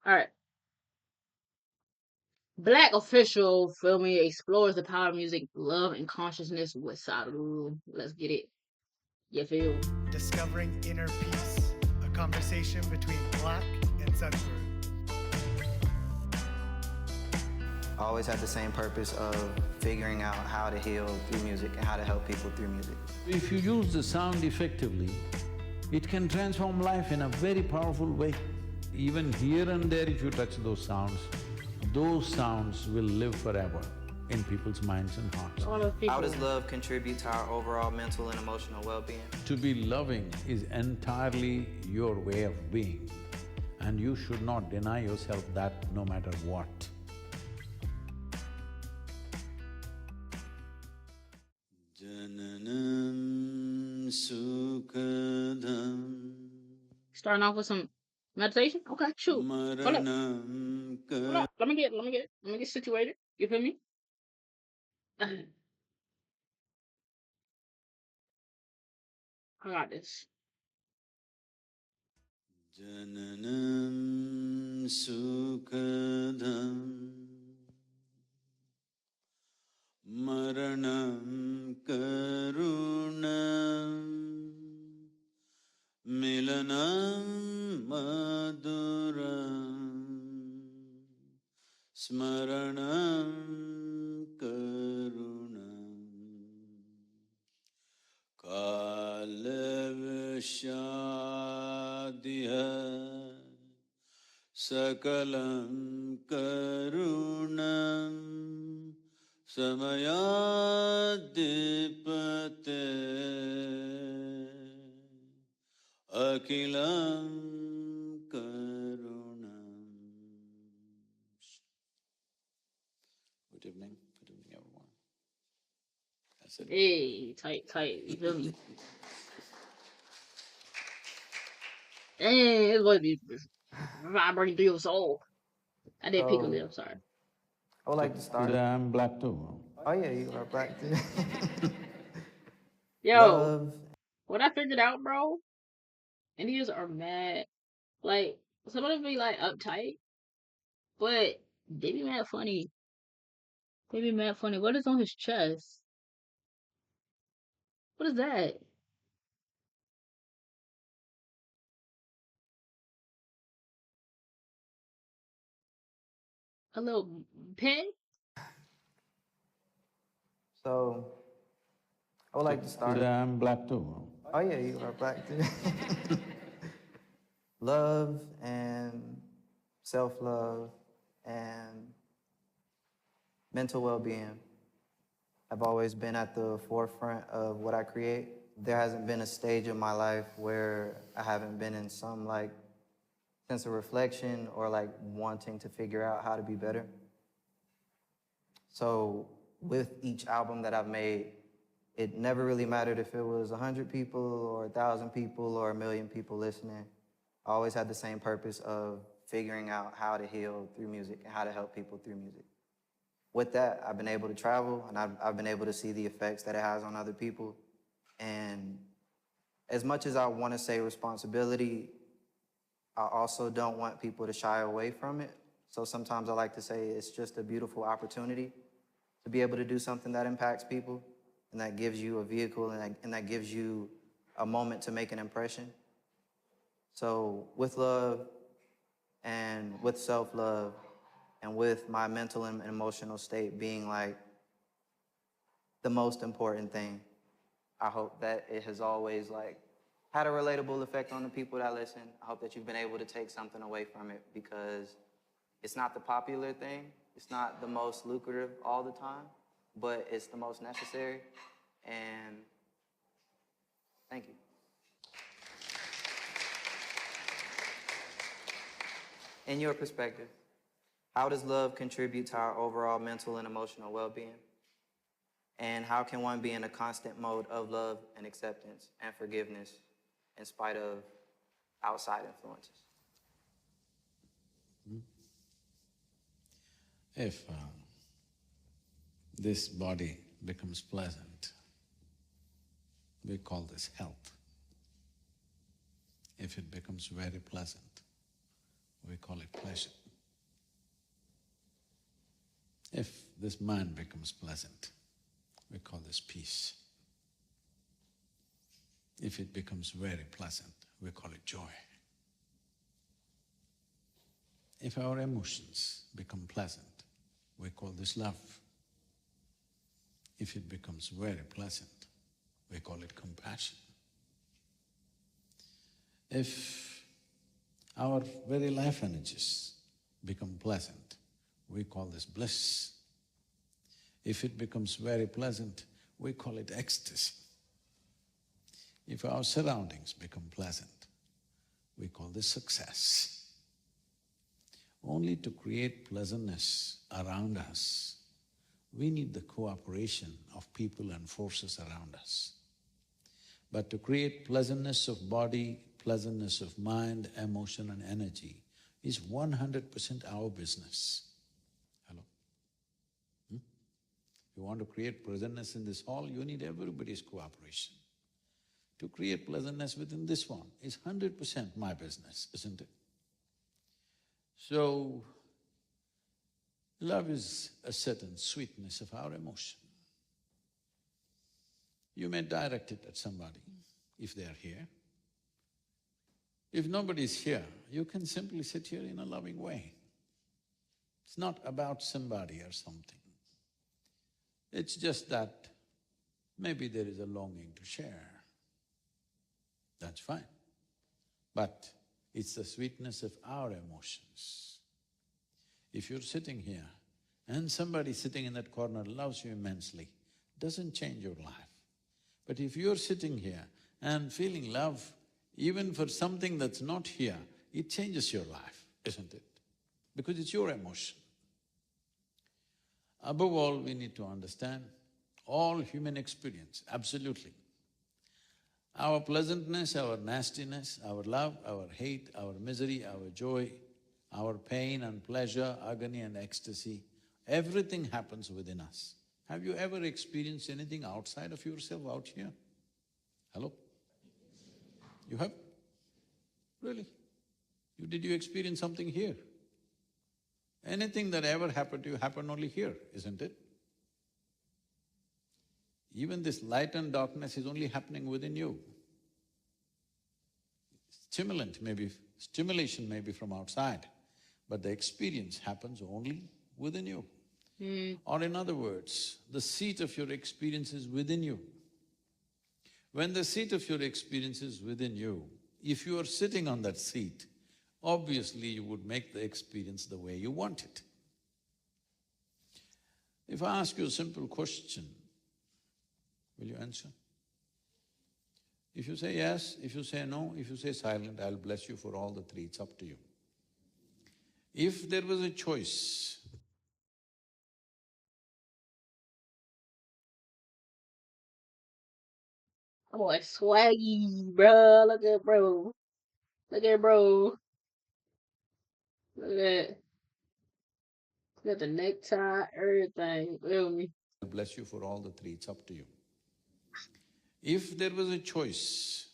All right. Black official, feel me, explores the power of music, love, and consciousness with Sadhguru. Let's get it. You feel? Discovering Inner Peace, a conversation between Black and Sadhguru. I always had the same purpose of figuring out how to heal through music and how to help people through music. If you use the sound effectively, it can transform life in a very powerful way. Even here and there if you touch those sounds will live forever in people's minds and hearts. How does love contribute to our overall mental and emotional well-being? To be loving is entirely your way of being, and you should not deny yourself that no matter what. Jananam Sukhadam Starting off with some meditation? Okay, shoot. Hold up. Maranam Hold up. Let me get situated. You feel me? I got this. Jananam Sukhadam Maranam Karunam Milanam Maduram Smaranam Karunam Kalavishadiha Sakalam Karunam Samayadipate Akilam Karunam. Good evening, everyone. That's it. Hey, tight. You feel me? Hey, it's going to be vibrating through your soul. I did pick a lip, sorry. I would like to start. Today I'm black too. Oh yeah, you are black too. Yo, Love. what I figured out, bro, Indians are mad. Like, some of them be like uptight, but they be mad funny. They be mad funny. What is on his chest? What is that? A little pin? So, I would like to start. Today I'm black too. Oh yeah, you are black too. Love and self-love and mental well-being have always been at the forefront of what I create. There hasn't been a stage of my life where I haven't been in some like sense of reflection or like wanting to figure out how to be better. So with each album that I've made, it never really mattered if it was 100 people or 1,000 people or 1,000,000 people listening. I always had the same purpose of figuring out how to heal through music and how to help people through music. With that, I've been able to travel and I've been able to see the effects that it has on other people. And as much as I want to say responsibility, I also don't want people to shy away from it. So sometimes I like to say it's just a beautiful opportunity to be able to do something that impacts people and that gives you a vehicle and that gives you a moment to make an impression. So with love and with self-love and with my mental and emotional state being like the most important thing, I hope that it has always like had a relatable effect on the people that listen. I hope that you've been able to take something away from it because it's not the popular thing. It's not the most lucrative all the time, but it's the most necessary. And thank you. In your perspective, how does love contribute to our overall mental and emotional well-being? And how can one be in a constant mode of love and acceptance and forgiveness in spite of outside influences? If this body becomes pleasant, we call this health. If it becomes very pleasant, we call it pleasure. If this mind becomes pleasant, we call this peace. If it becomes very pleasant, we call it joy. If our emotions become pleasant, we call this love. If it becomes very pleasant, we call it compassion. If our very life energies become pleasant, we call this bliss. If it becomes very pleasant, we call it ecstasy. If our surroundings become pleasant, we call this success. Only to create pleasantness around us, we need the cooperation of people and forces around us. But to create pleasantness of body, pleasantness of mind, emotion and energy is 100% our business. Hello? If you want to create pleasantness in this hall, you need everybody's cooperation. To create pleasantness within this one is 100% my business, isn't it? So, love is a certain sweetness of our emotion. You may direct it at somebody if they are here. If nobody is here, you can simply sit here in a loving way. It's not about somebody or something. It's just that maybe there is a longing to share. That's fine. But it's the sweetness of our emotions. If you're sitting here and somebody sitting in that corner loves you immensely, doesn't change your life. But if you're sitting here and feeling love even for something that's not here, it changes your life, isn't it? Because it's your emotion. Above all, we need to understand all human experience, absolutely. Our pleasantness, our nastiness, our love, our hate, our misery, our joy, our pain and pleasure, agony and ecstasy, everything happens within us. Have you ever experienced anything outside of yourself out here? Hello? You have? Really? Did you experience something here? Anything that ever happened to you happened only here, isn't it? Even this light and darkness is only happening within you. Stimulation may be from outside, but the experience happens only within you. Or in other words, the seat of your experience is within you. When the seat of your experience is within you, if you are sitting on that seat, obviously you would make the experience the way you want it. If I ask you a simple question, will you answer? If you say yes, if you say no, if you say silent, I'll bless you for all the three, it's up to you. If there was a choice, Boy, swaggy, bro. Look at bro. Look at bro. Look at that. Look at the necktie, everything. Feel me? I'll bless you for all the three, it's up to you. If there was a choice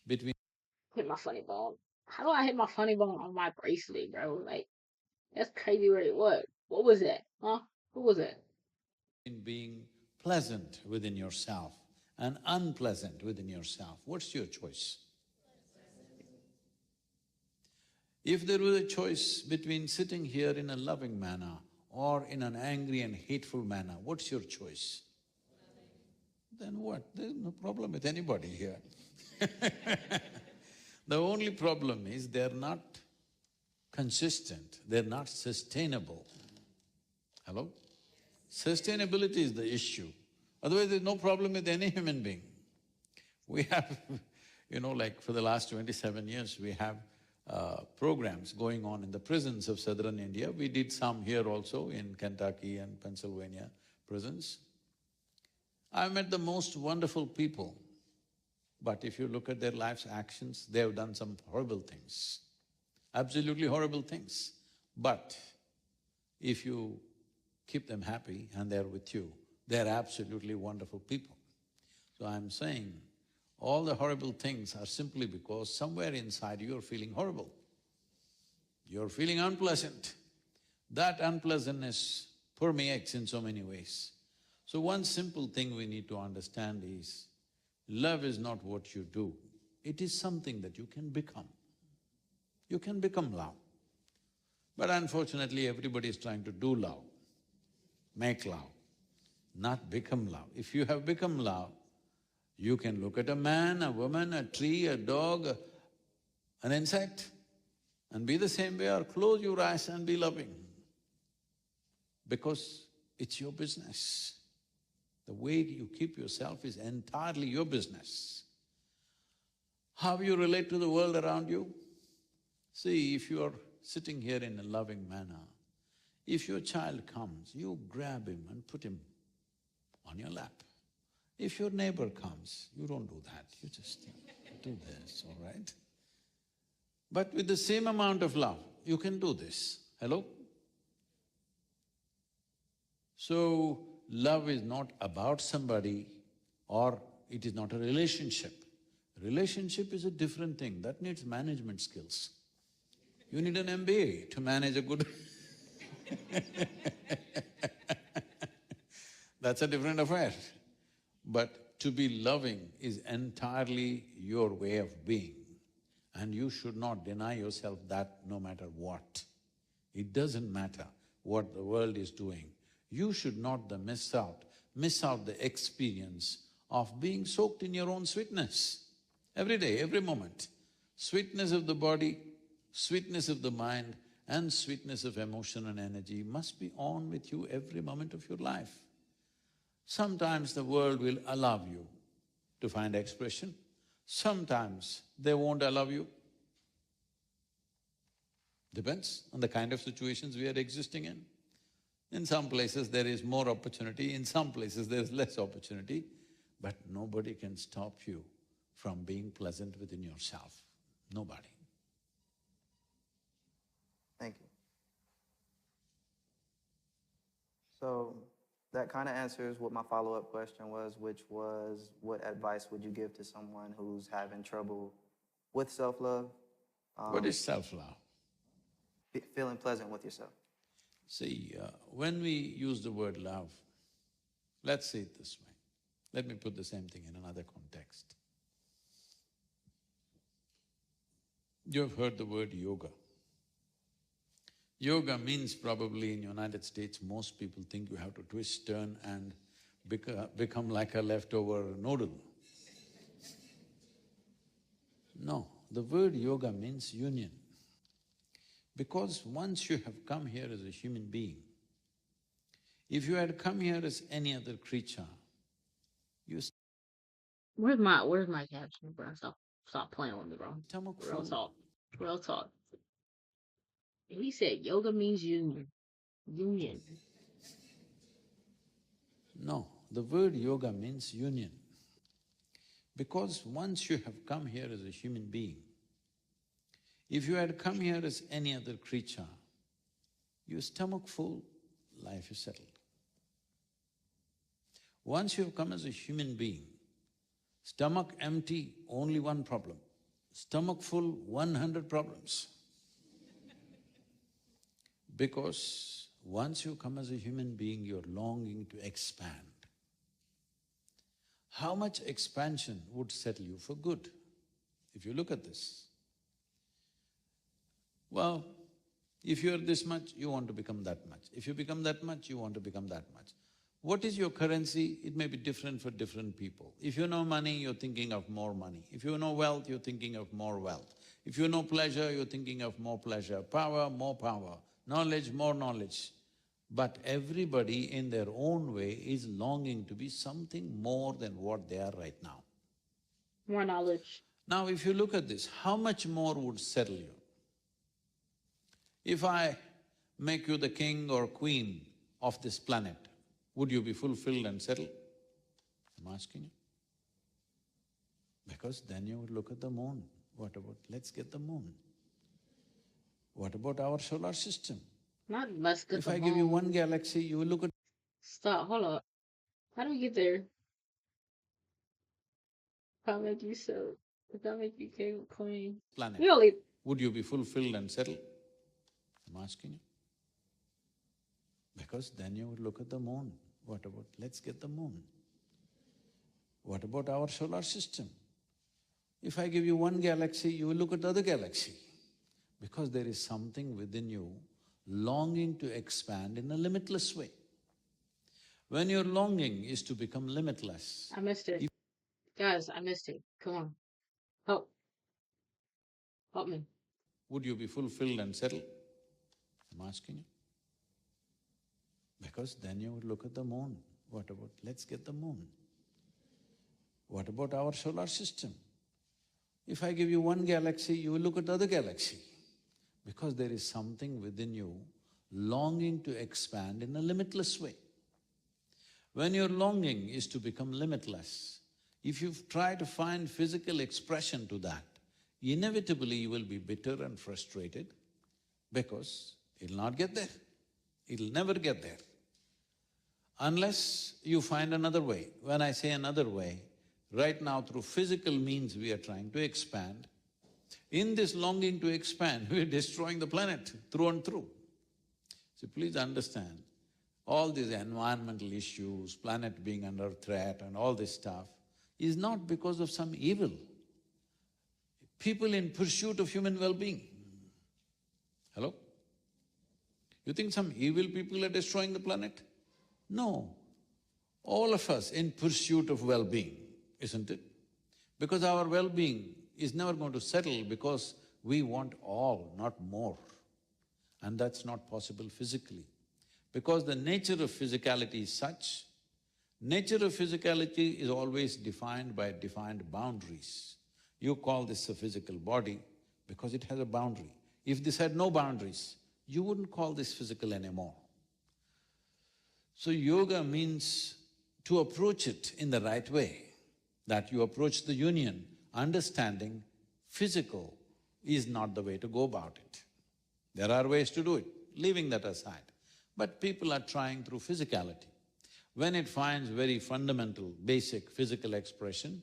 between Hit my funny bone. How do I hit my funny bone on my bracelet, bro? Like, that's crazy, right? What was that? Huh? What was that? being pleasant within yourself and unpleasant within yourself, what's your choice? If there was a choice between sitting here in a loving manner or in an angry and hateful manner, what's your choice? Then what? There's no problem with anybody here. The only problem is they're not consistent, they're not sustainable. Hello? Sustainability is the issue. Otherwise, there's no problem with any human being. We have, like for the last 27 years, we have programs going on in the prisons of southern India. We did some here also in Kentucky and Pennsylvania prisons. I've met the most wonderful people, but if you look at their life's actions, they have done some horrible things, absolutely horrible things. But if you keep them happy and they're with you, they're absolutely wonderful people. So I'm saying, all the horrible things are simply because somewhere inside you're feeling horrible. you're feeling unpleasant. That unpleasantness permeates in so many ways. So one simple thing we need to understand is, love is not what you do, it is something that you can become. You can become love. But unfortunately, everybody is trying to do love, make love, not become love. If you have become love, you can look at a man, a woman, a tree, a dog, an insect, and be the same way, or close your eyes and be loving. Because it's your business. The way you keep yourself is entirely your business. How you relate to the world around you? See, if you are sitting here in a loving manner, if your child comes, you grab him and put him on your lap. If your neighbor comes, you don't do that, you just do this, all right? But with the same amount of love, you can do this. Hello? So, love is not about somebody or it is not a relationship. Relationship is a different thing, that needs management skills. You need an MBA to manage a good that's a different affair. But to be loving is entirely your way of being, and you should not deny yourself that no matter what. It doesn't matter what the world is doing. You should not miss out the experience of being soaked in your own sweetness. Every day, every moment. Sweetness of the body, sweetness of the mind, and sweetness of emotion and energy must be on with you every moment of your life. Sometimes the world will allow you to find expression, sometimes they won't allow you. Depends on the kind of situations we are existing in. In some places there is more opportunity, in some places there is less opportunity, but nobody can stop you from being pleasant within yourself. Nobody. Thank you. So that kind of answers what my follow-up question was, which was, what advice would you give to someone who's having trouble with self-love? What is self-love? Feeling pleasant with yourself. See, when we use the word love, let's say it this way. Let me put the same thing in another context. You have heard the word yoga. Yoga means probably in United States, most people think you have to twist, turn and become like a leftover noodle. No, the word yoga means union. Because once you have come here as a human being, if you had come here as any other creature, you Where's my caption, bro? Stop playing with me, bro. stomach Real full. talk. Real talk. He said yoga means union. Union. No, the word yoga means union. Because once you have come here as a human being, if you had come here as any other creature, your stomach full, life is settled. Once you have come as a human being, stomach empty, only one problem. Stomach full, 100 problems. Because once you come as a human being, you're longing to expand. How much expansion would settle you for good? If you look at this, well, if you're this much, you want to become that much. If you become that much, you want to become that much. What is your currency? It may be different for different people. If you know money, you're thinking of more money. If you know wealth, you're thinking of more wealth. If you know pleasure, you're thinking of more pleasure. Power, more power. Knowledge, more knowledge. But everybody in their own way is longing to be something more than what they are right now. More knowledge. Now if you look at this, how much more would settle you? If I make you the king or queen of this planet, would you be fulfilled and settled? I'm asking you. Because then you would look at the moon. What about, let's get the moon. What about our solar system? Not let's get If the I give you moon. one galaxy, you will look at Stop, hold up. How do we get there? How make you so? If I make you king, queen. planet. We only Would you be fulfilled and settled? I'm asking you. Because then you would look at the moon. What about, let's get the moon. What about our solar system? If I give you one galaxy, you will look at the other galaxy. Because there is something within you longing to expand in a limitless way. When your longing is to become limitless, I missed it. Guys, I missed it. Come on. Help. Help me. would you be fulfilled and settled? I'm asking you. Because then you would look at the moon. What about, let's get the moon. What about our solar system? If I give you one galaxy, you will look at the other galaxy. Because there is something within you longing to expand in a limitless way. When your longing is to become limitless, if you try to find physical expression to that, inevitably you will be bitter and frustrated because it'll not get there. It'll never get there. Unless you find another way. When I say another way, right now through physical means we are trying to expand. In this longing to expand, we're destroying the planet through and through. So please understand, all these environmental issues, planet being under threat and all this stuff is not because of some evil. People in pursuit of human well-being. Hello? You think some evil people are destroying the planet? No. All of us in pursuit of well-being, isn't it? Because our well-being is never going to settle because we want all, not more. And that's not possible physically. Because the nature of physicality is such, nature of physicality is always defined by defined boundaries. You call this a physical body because it has a boundary. If this had no boundaries, you wouldn't call this physical anymore. So yoga means to approach it in the right way, that you approach the union understanding physical is not the way to go about it. There are ways to do it, leaving that aside. But people are trying through physicality. When it finds very fundamental, basic physical expression,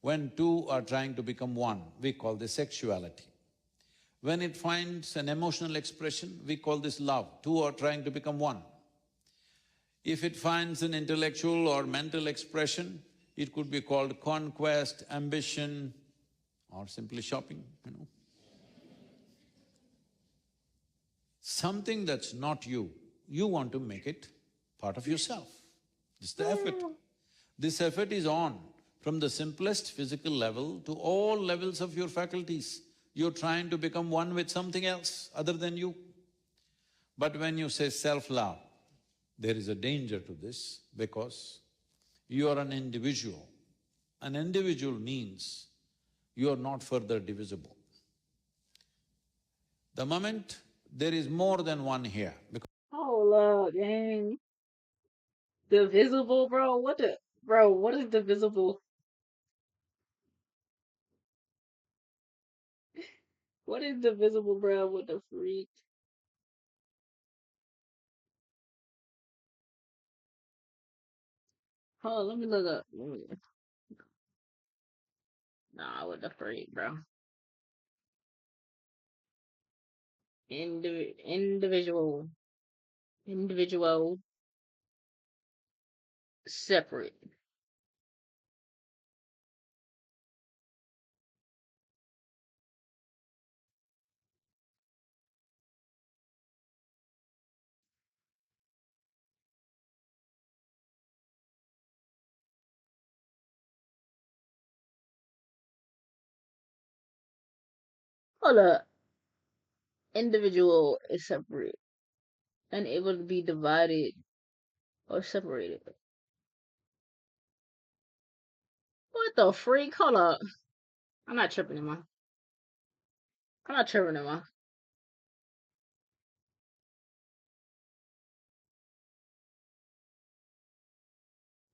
when two are trying to become one, we call this sexuality. When it finds an emotional expression, we call this love. Two are trying to become one. If it finds an intellectual or mental expression, it could be called conquest, ambition, or simply shopping, you know. Something that's not you, you want to make it part of yourself. This is the effort. This effort is on from the simplest physical level to all levels of your faculties. You're trying to become one with something else other than you. But when you say self-love, there is a danger to this because you are an individual. An individual means you are not further divisible. The moment there is more than one here, because Hold up, gang. Divisible, bro? What the… Bro, what is divisible? What is divisible, bro? What the freak? Hold on, let me look up. Nah, what the freak, bro? Individual. Individual. Separate. Hold up. Individual is separate. Unable to be divided or separated. What the freak? Hold up. I'm not tripping anymore. I'm not tripping anymore.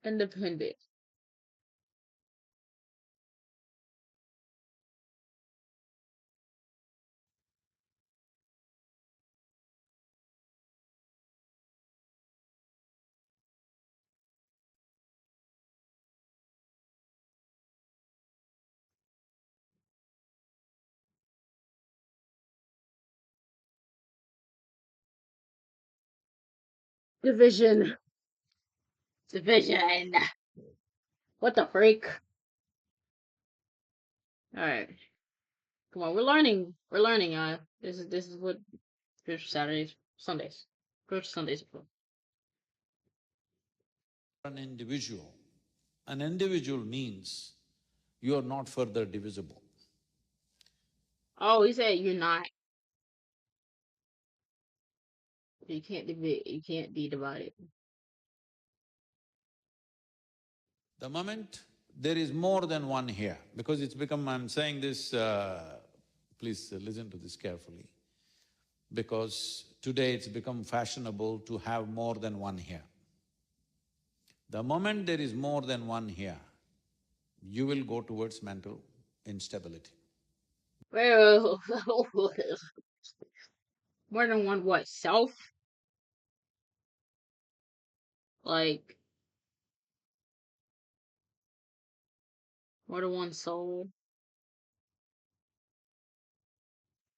Independent. Division. Division. What the freak? Alright. Come on, we're learning. We're learning, y'all. This is what spiritual Saturdays, Sundays. Spiritual Sundays are for. An individual. An individual means you are not further divisible. Oh, he said you're not. You can't you can't be divided. The moment there is more than one here, because it's become… I'm saying this, please listen to this carefully, because today it's become fashionable to have more than one here. The moment there is more than one here, you will go towards mental instability. Well, more than one what? Self? Like, more than one soul?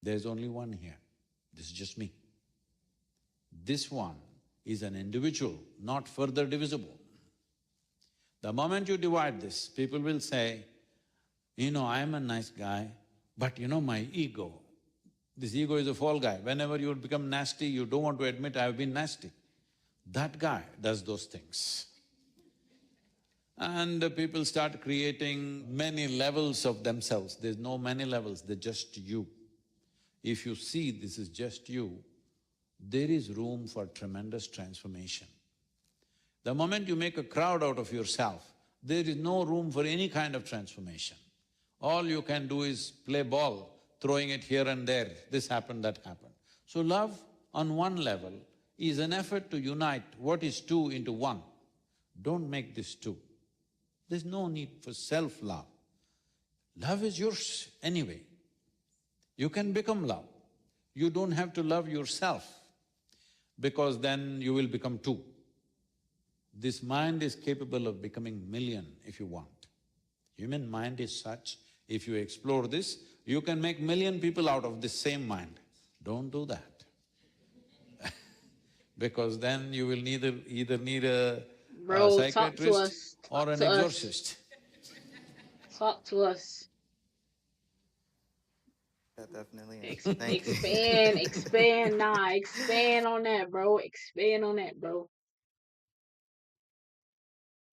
There's only one here. This is just me. This one is an individual, not further divisible. The moment you divide this, people will say, I am a nice guy, but my ego, this ego is a fall guy. Whenever you become nasty, you don't want to admit, I've been nasty. That guy does those things. And people start creating many levels of themselves. There's no many levels, they're just you. If you see this is just you, there is room for tremendous transformation. The moment you make a crowd out of yourself, there is no room for any kind of transformation. All you can do is play ball, throwing it here and there, this happened, that happened. So love, on one level, is an effort to unite what is two into one. Don't make this two. There's no need for self-love. Love is yours anyway. You can become love. You don't have to love yourself, because then you will become two. This mind is capable of becoming million if you want. Human mind is such, if you explore this, you can make million people out of this same mind. Don't do that. Because then you will either need a Bro, talk to psychiatrist us. or Talk an to us. exorcist. Talk to us. That definitely is. Thank you. Expand on that, bro. Expand on that, bro.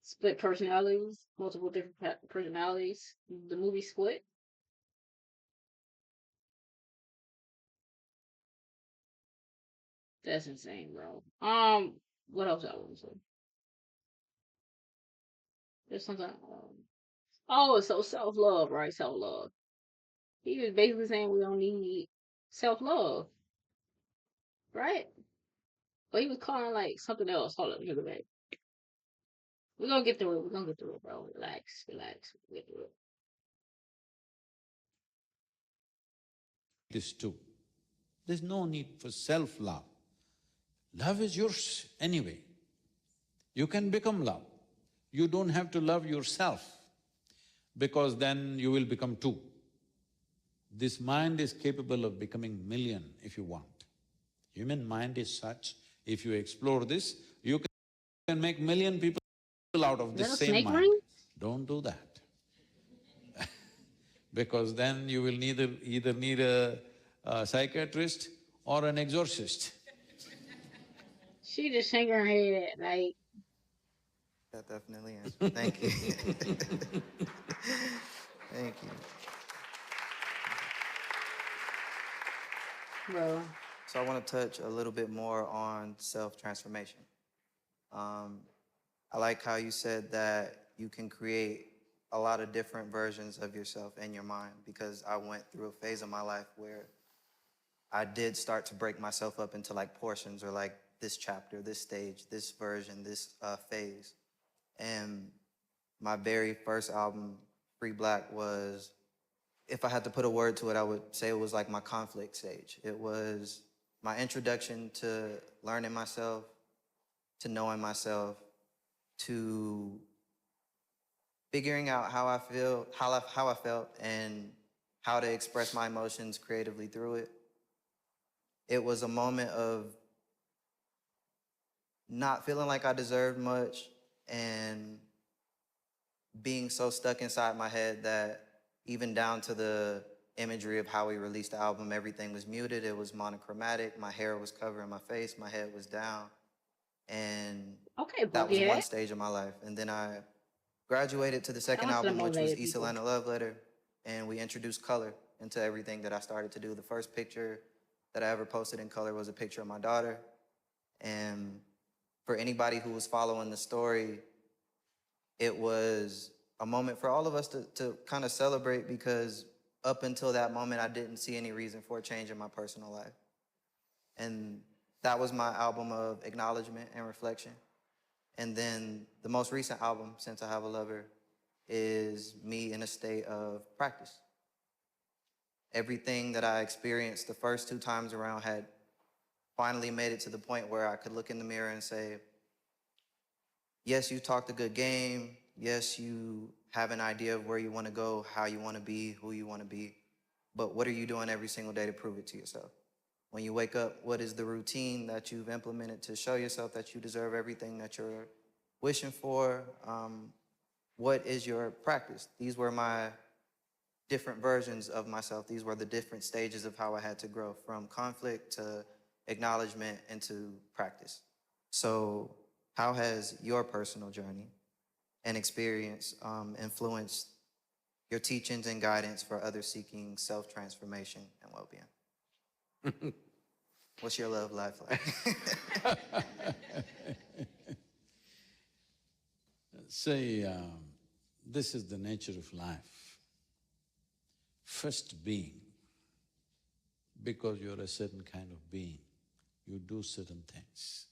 Split personalities, multiple different personalities. The movie Split. That's insane, bro. What else I want to say? There's something. Oh, so self love, right? Self love. He was basically saying we don't need self love, right? But he was calling like something else. Hold up, here, back. We're gonna get through it. We're gonna get through it, bro. Relax, relax. We'll get through it. This too. There's no need for self-love. Love is yours anyway. You can become love. You don't have to love yourself, because then you will become two. This mind is capable of becoming million if you want. Human mind is such, if you explore this, you can make million people out of Is this that a same snake mind. ring? Don't do that. Because then you will either need a psychiatrist or an exorcist. She just shaking her head like, That definitely is. Thank you. Thank you. bro. So I want to touch a little bit more on self-transformation. I like how you said that you can create a lot of different versions of yourself in your mind, because I went through a phase of my life where I did start to break myself up into like portions, or like this chapter, this stage, this version, this phase. And my very first album, Free Black, was, if I had to put a word to it, I would say it was like my conflict stage. It was my introduction to learning myself, to knowing myself, to figuring out how I feel, how I felt, and how to express my emotions creatively through it. It was a moment of not feeling like I deserved much and being so stuck inside my head that even down to the imagery of how we released the album, everything was muted, it was monochromatic, my hair was covering my face, my head was down, and Okay, that was one Buckyhead. stage of my life. And then I graduated to the Shout second out to the album, which was motivated East people. Atlanta Love Letter, and we introduced color into everything that I started to do. The first picture that I ever posted in color was a picture of my daughter, and for anybody who was following the story, it was a moment for all of us to kind of celebrate, because up until that moment, I didn't see any reason for a change in my personal life. And that was my album of acknowledgement and reflection. And then the most recent album, Since I Have a Lover, is me in a state of practice. Everything that I experienced the first 2 times around had finally made it to the point where I could look in the mirror and say, yes, you talked a good game. Yes, you have an idea of where you want to go, how you want to be, who you want to be. But what are you doing every single day to prove it to yourself? When you wake up, what is the routine that you've implemented to show yourself that you deserve everything that you're wishing for? What is your practice? These were my different versions of myself. These were the different stages of how I had to grow, from conflict to acknowledgement into practice. So how has your personal journey and experience influenced your teachings and guidance for others seeking self-transformation and well-being? What's your love life like? Say, this is the nature of life. First being, because you're a certain kind of being, you do certain things.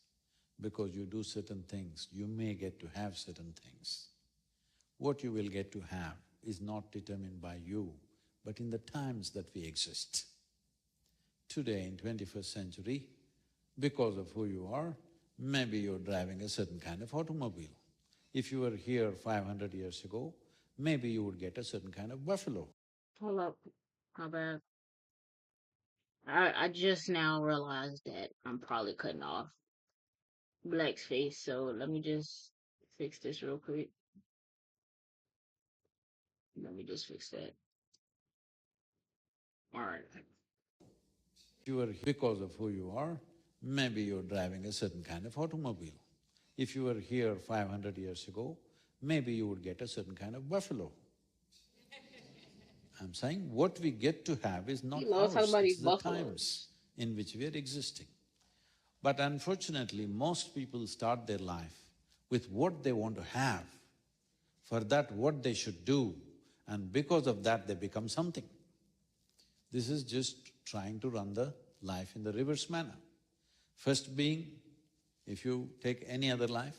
Because you do certain things, you may get to have certain things. What you will get to have is not determined by you, but in the times that we exist. Today, in 21st century, because of who you are, maybe you're driving a certain kind of automobile. If you were here 500 years ago, maybe you would get a certain kind of buffalo. Hold up. How bad? I just now realized that I'm probably cutting off Black's face, so let me just fix this real quick. Let me just fix that. Alright. If you were here because of who you are, maybe you're driving a certain kind of automobile. If you were here 500 years ago, maybe you would get a certain kind of buffalo. I'm saying what we get to have is not You love talking ours, about it's these the buffaloes. times in which we are existing. But unfortunately, most people start their life with what they want to have, for that what they should do, and because of that they become something. This is just trying to run the life in the reverse manner. First being, if you take any other life,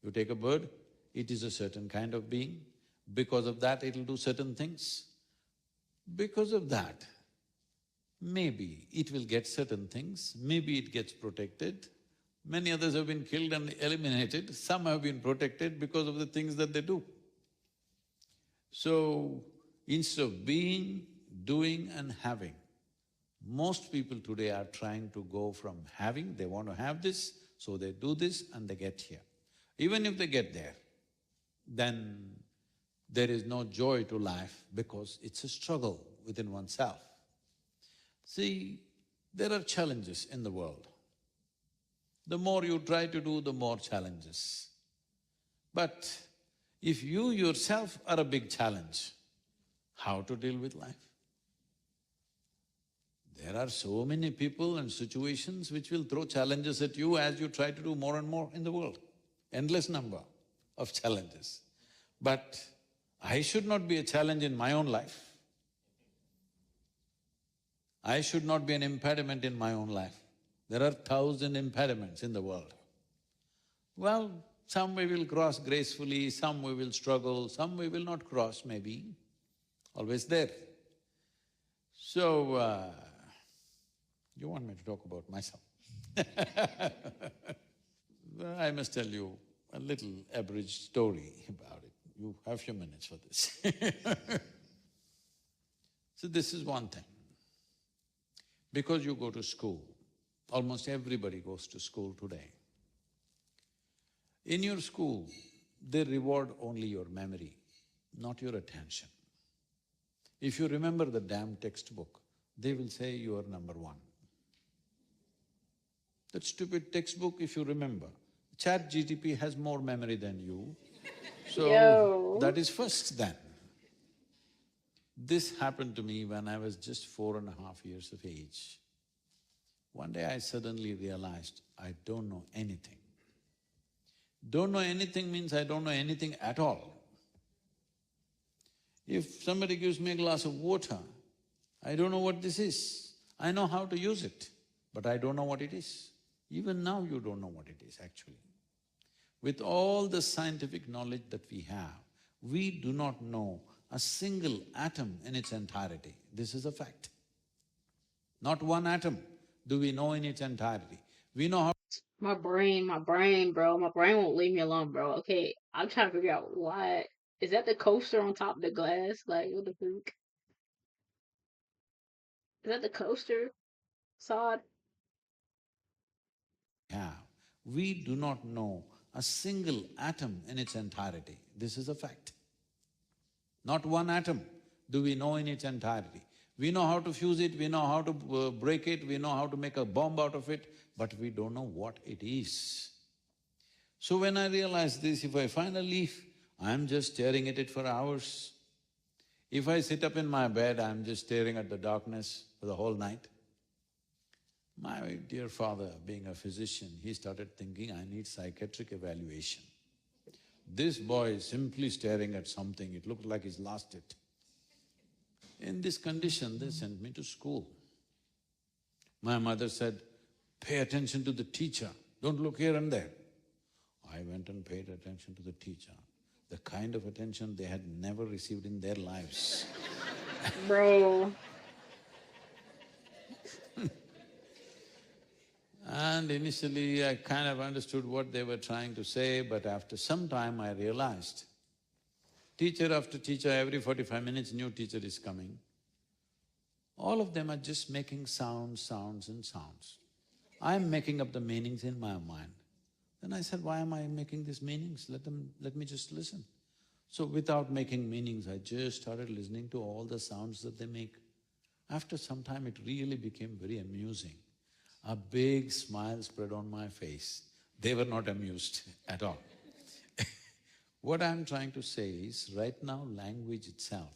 you take a bird, it is a certain kind of being, because of that it'll do certain things. Because of that, maybe it will get certain things, maybe it gets protected. Many others have been killed and eliminated, some have been protected because of the things that they do. So, instead of being, doing and having, most people today are trying to go from having, they want to have this, so they do this and they get here. Even if they get there, then there is no joy to life because it's a struggle within oneself. See, there are challenges in the world. The more you try to do, the more challenges. But if you yourself are a big challenge, how to deal with life? There are so many people and situations which will throw challenges at you as you try to do more and more in the world. Endless number of challenges. But I should not be a challenge in my own life. I should not be an impediment in my own life. There are 1,000 impediments in the world. Well, some we will cross gracefully, some we will struggle, some we will not cross maybe, always there. So, you want me to talk about myself? I must tell you a little abridged story about it. You have a few minutes for this. So this is one thing. Because you go to school, almost everybody goes to school today. In your school, they reward only your memory, not your attention. If you remember the damn textbook, they will say you are number one. That stupid textbook, if you remember, ChatGPT has more memory than you, so Yo. that is first then. This happened to me when I was just 4.5 years of age. One day I suddenly realized I don't know anything. Don't know anything means I don't know anything at all. If somebody gives me a glass of water, I don't know what this is. I know how to use it, but I don't know what it is. Even now you don't know what it is actually. With all the scientific knowledge that we have, we do not know a single atom in its entirety. This is a fact. Not one atom do we know in its entirety. We know how… My brain, bro. My brain won't leave me alone, bro. Okay, I'm trying to figure out why. Is that the coaster on top of the glass? Like, what the freak? Is that the coaster? Sod? have. We do not know a single atom in its entirety. This is a fact. Not one atom do we know in its entirety. We know how to fuse it, we know how to break it, we know how to make a bomb out of it, but we don't know what it is. So when I realized this, if I find a leaf, I'm just staring at it for hours. If I sit up in my bed, I'm just staring at the darkness for the whole night. My dear father, being a physician, he started thinking, I need psychiatric evaluation. This boy is simply staring at something, it looked like he's lost it. In this condition, they sent me to school. My mother said, pay attention to the teacher, don't look here and there. I went and paid attention to the teacher, the kind of attention they had never received in their lives. Bro. And initially I kind of understood what they were trying to say, but after some time I realized, teacher after teacher, every 45 minutes new teacher is coming. All of them are just making sounds and sounds. I'm making up the meanings in my mind. Then I said, why am I making these meanings? Let me just listen. So without making meanings, I just started listening to all the sounds that they make. After some time, it really became very amusing. A big smile spread on my face. They were not amused at all. What I'm trying to say is, right now language itself…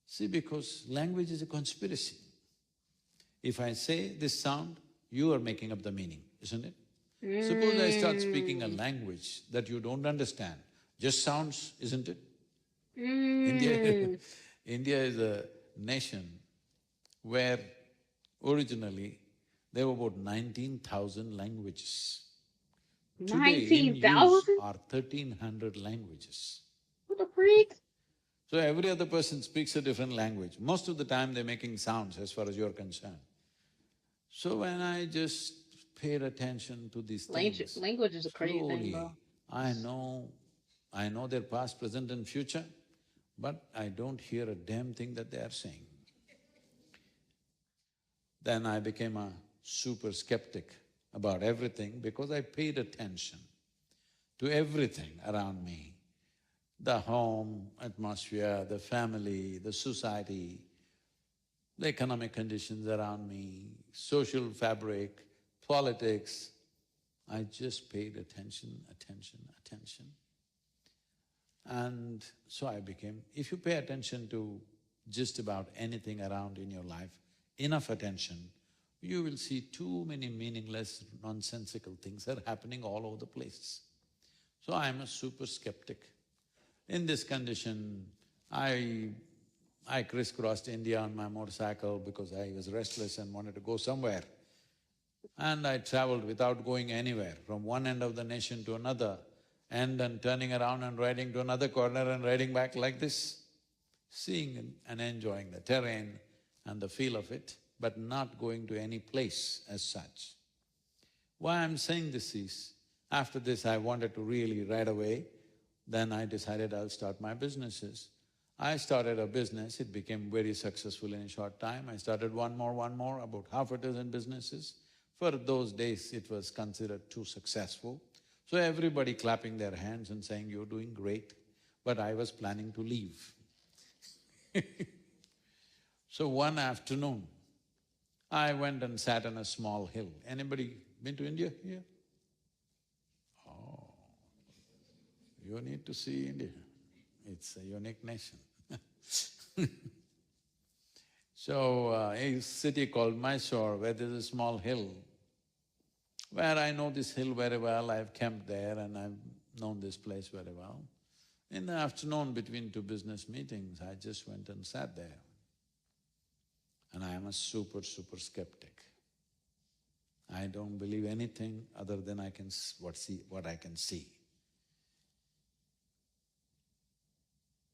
See, because language is a conspiracy. If I say this sound, you are making up the meaning, isn't it? Suppose I start speaking a language that you don't understand, just sounds, isn't it? India India is a nation where originally there were about 19,000 languages. Today in use 19,000? are 1,300 languages. What the freak? So every other person speaks a different language. Most of the time they're making sounds as far as you're concerned. So when I just paid attention to these things, Language is a crazy thing, bro. slowly I know their past, present and future, but I don't hear a damn thing that they are saying. Then I became a super skeptic about everything because I paid attention to everything around me. The home atmosphere, the family, the society, the economic conditions around me, social fabric, politics. I just paid attention. And so I became… If you pay attention to just about anything around in your life, enough attention, you will see too many meaningless, nonsensical things are happening all over the place. So I'm a super skeptic. In this condition, I crisscrossed India on my motorcycle because I was restless and wanted to go somewhere. And I traveled without going anywhere, from one end of the nation to another, and then turning around and riding to another corner and riding back like this, seeing and enjoying the terrain and the feel of it, but not going to any place as such. Why I'm saying this is, after this I wanted to really ride away, then I decided I'll start my businesses. I started a business, it became very successful in a short time. I started one more, about half a dozen businesses. For those days, it was considered too successful. So everybody clapping their hands and saying, "You're doing great," but I was planning to leave. So one afternoon, I went and sat on a small hill. Anybody been to India here? Oh, you need to see India. It's a unique nation. So, a city called Mysore, where there's a small hill, where I know this hill very well, I've camped there and I've known this place very well. In the afternoon, between two business meetings, I just went and sat there. And I am a super skeptic. I don't believe anything other than what I can see.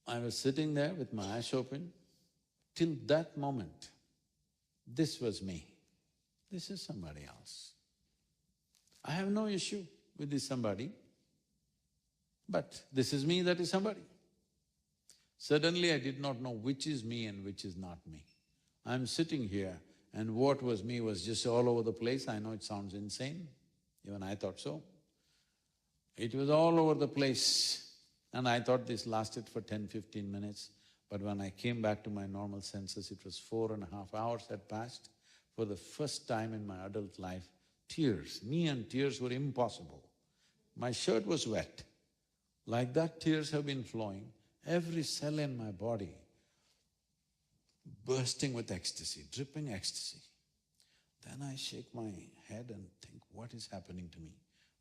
I was sitting there with my eyes open. Till that moment, this was me. This is somebody else. I have no issue with this somebody, but this is me, that is somebody. Suddenly I did not know which is me and which is not me. I'm sitting here and what was me was just all over the place. I know it sounds insane, even I thought so. It was all over the place and I thought this lasted for 10–15 minutes. But when I came back to my normal senses, it was 4.5 hours had passed. For the first time in my adult life, tears, me and tears were impossible. My shirt was wet. Like that, tears have been flowing, every cell in my body bursting with ecstasy, dripping ecstasy. Then I shake my head and think, what is happening to me?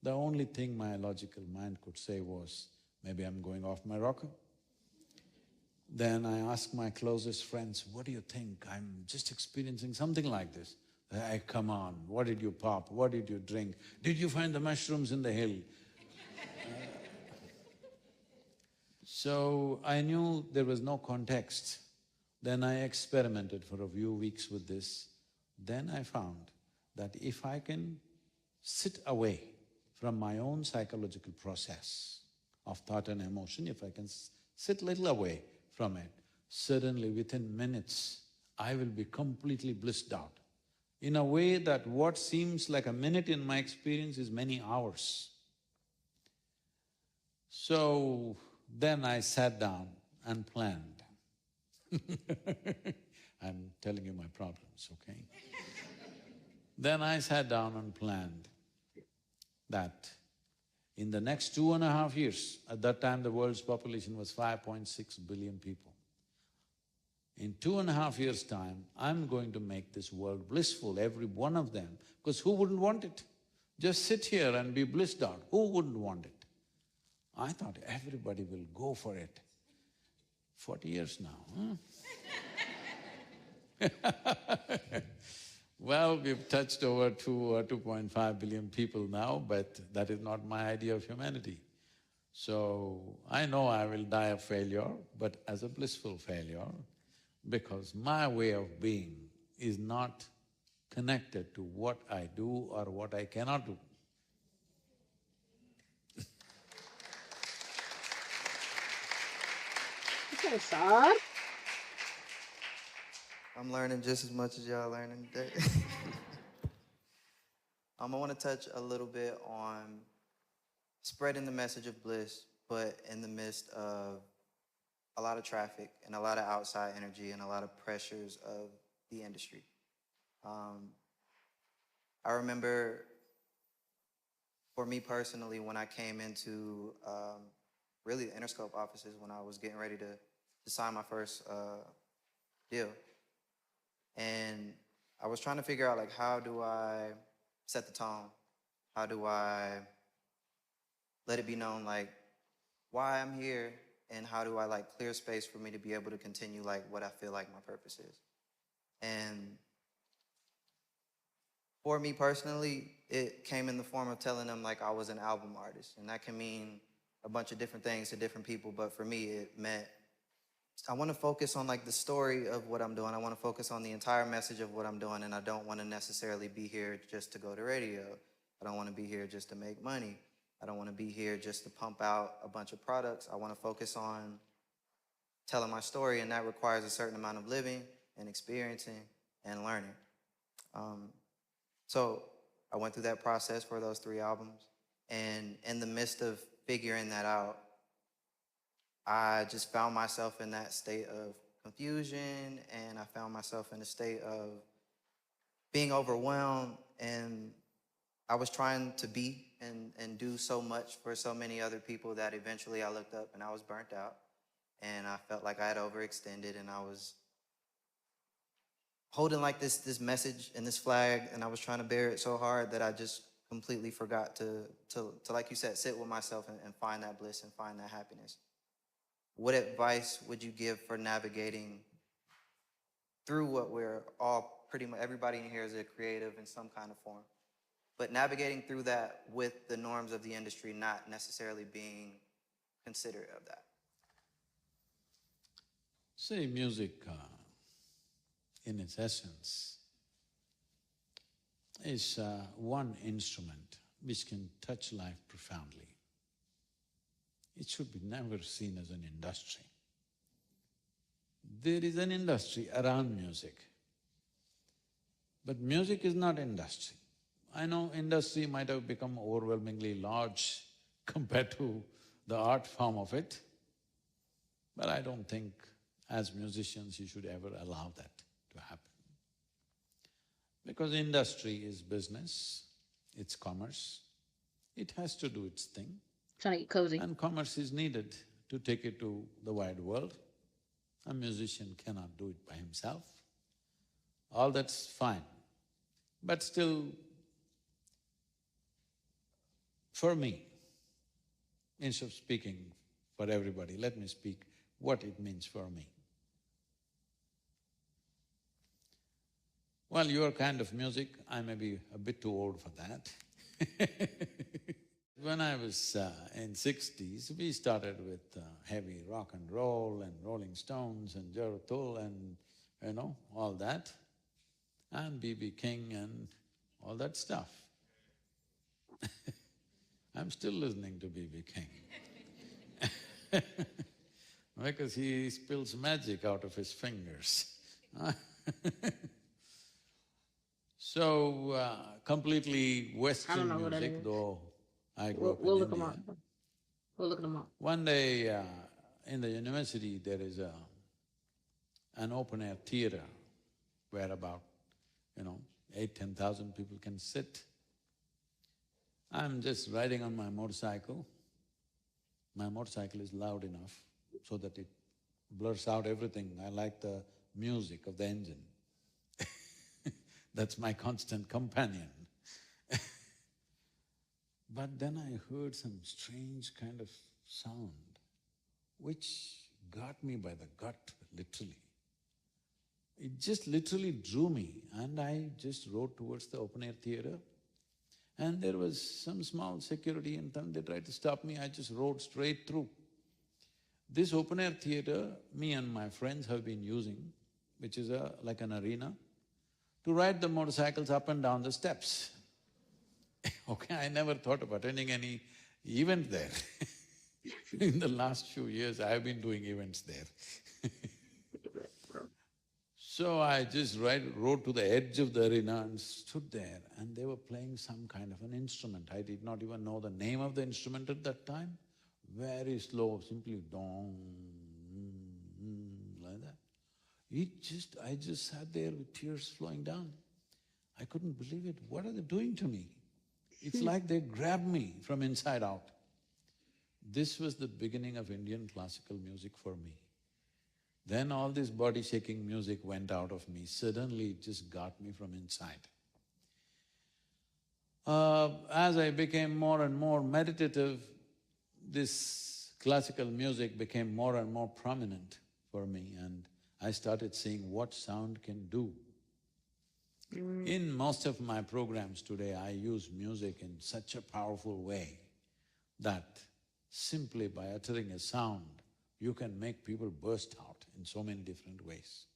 The only thing my logical mind could say was, maybe I'm going off my rocker. Then I ask my closest friends, what do you think? I'm just experiencing something like this. Hey, come on, what did you pop? What did you drink? Did you find the mushrooms in the hill? So I knew there was no context. Then I experimented for a few weeks with this. Then I found that if I can sit away from my own psychological process of thought and emotion, if I can sit little away from it, suddenly within minutes, I will be completely blissed out. In a way that what seems like a minute in my experience is many hours. So then I sat down and planned. I'm telling you my problems, okay? Then I sat down and planned that in the next 2.5 years, at that time the world's population was 5.6 billion people. In 2.5 years' time, I'm going to make this world blissful, every one of them, because who wouldn't want it? Just sit here and be blissed out, who wouldn't want it? I thought everybody will go for it. 40 years now, huh? Well, we've touched over 2 or 2.5 billion people now, but that is not my idea of humanity. So, I know I will die a failure, but as a blissful failure, because my way of being is not connected to what I do or what I cannot do. Okay, Sad. I'm learning just as much as y'all learning today. I want to touch a little bit on spreading the message of bliss, but in the midst of a lot of traffic and a lot of outside energy and a lot of pressures of the industry. I remember, for me personally, when I came into really the Interscope offices when I was getting ready to sign my first deal. And I was trying to figure out, like, how do I set the tone? How do I let it be known, like, why I'm here, and how do I, like, clear space for me to be able to continue, like, what I feel like my purpose is. And for me personally, it came in the form of telling them, like, I was an album artist. And that can mean a bunch of different things to different people, but for me, it meant I want to focus on, like, the story of what I'm doing. I want to focus on the entire message of what I'm doing, and I don't want to necessarily be here just to go to radio. I don't want to be here just to make money. I don't want to be here just to pump out a bunch of products. I want to focus on telling my story, and that requires a certain amount of living and experiencing and learning. So I went through that process for those 3 albums. And in the midst of figuring that out, I just found myself in that state of confusion, and I found myself in a state of being overwhelmed. And I was trying to be and do so much for so many other people that eventually I looked up and I was burnt out. And I felt like I had overextended, and I was holding like this message and this flag, and I was trying to bear it so hard that I just completely forgot to like you said, sit with myself and find that bliss and find that happiness. What advice would you give for navigating through what we're all pretty much, everybody in here is a creative in some kind of form, but navigating through that with the norms of the industry not necessarily being considerate of that? See, music, in its essence, is one instrument which can touch life profoundly. It should be never seen as an industry. There is an industry around music, but music is not industry. I know industry might have become overwhelmingly large compared to the art form of it, but I don't think as musicians you should ever allow that to happen. Because industry is business, it's commerce, it has to do its thing. Trying to get cozy. And commerce is needed to take it to the wide world. A musician cannot do it by himself. All that's fine. But still, for me, instead of speaking for everybody, let me speak what it means for me. Well, your kind of music, I may be a bit too old for that. When I was in 60s, we started with heavy rock and roll and Rolling Stones and Jethro and all that, and B.B. King and all that stuff. I'm still listening to B.B. King because he spills magic out of his fingers. So, completely I Western don't know what that music, is. though I grew up We'll in look them India. up. We'll look them up. One day in the university there is an open-air theatre where about, 8,000–10,000 people can sit. I'm just riding on my motorcycle. My motorcycle is loud enough so that it blurs out everything. I like the music of the engine. That's my constant companion. But then I heard some strange kind of sound which got me by the gut, literally. It just literally drew me, and I just rode towards the open-air theatre, and there was some small security, and then they tried to stop me. I just rode straight through. This open-air theatre, me and my friends have been using, which is like an arena, to ride the motorcycles up and down the steps. Okay, I never thought of attending any event there. In the last few years, I have been doing events there. So I just rode to the edge of the arena and stood there, and they were playing some kind of an instrument. I did not even know the name of the instrument at that time. Very slow, simply dong, like that. I just sat there with tears flowing down. I couldn't believe it. What are they doing to me? It's like they grabbed me from inside out. This was the beginning of Indian classical music for me. Then all this body-shaking music went out of me. Suddenly it just got me from inside. As I became more and more meditative, this classical music became more and more prominent for me, and I started seeing what sound can do. In most of my programs today, I use music in such a powerful way that simply by uttering a sound, you can make people burst out in so many different ways.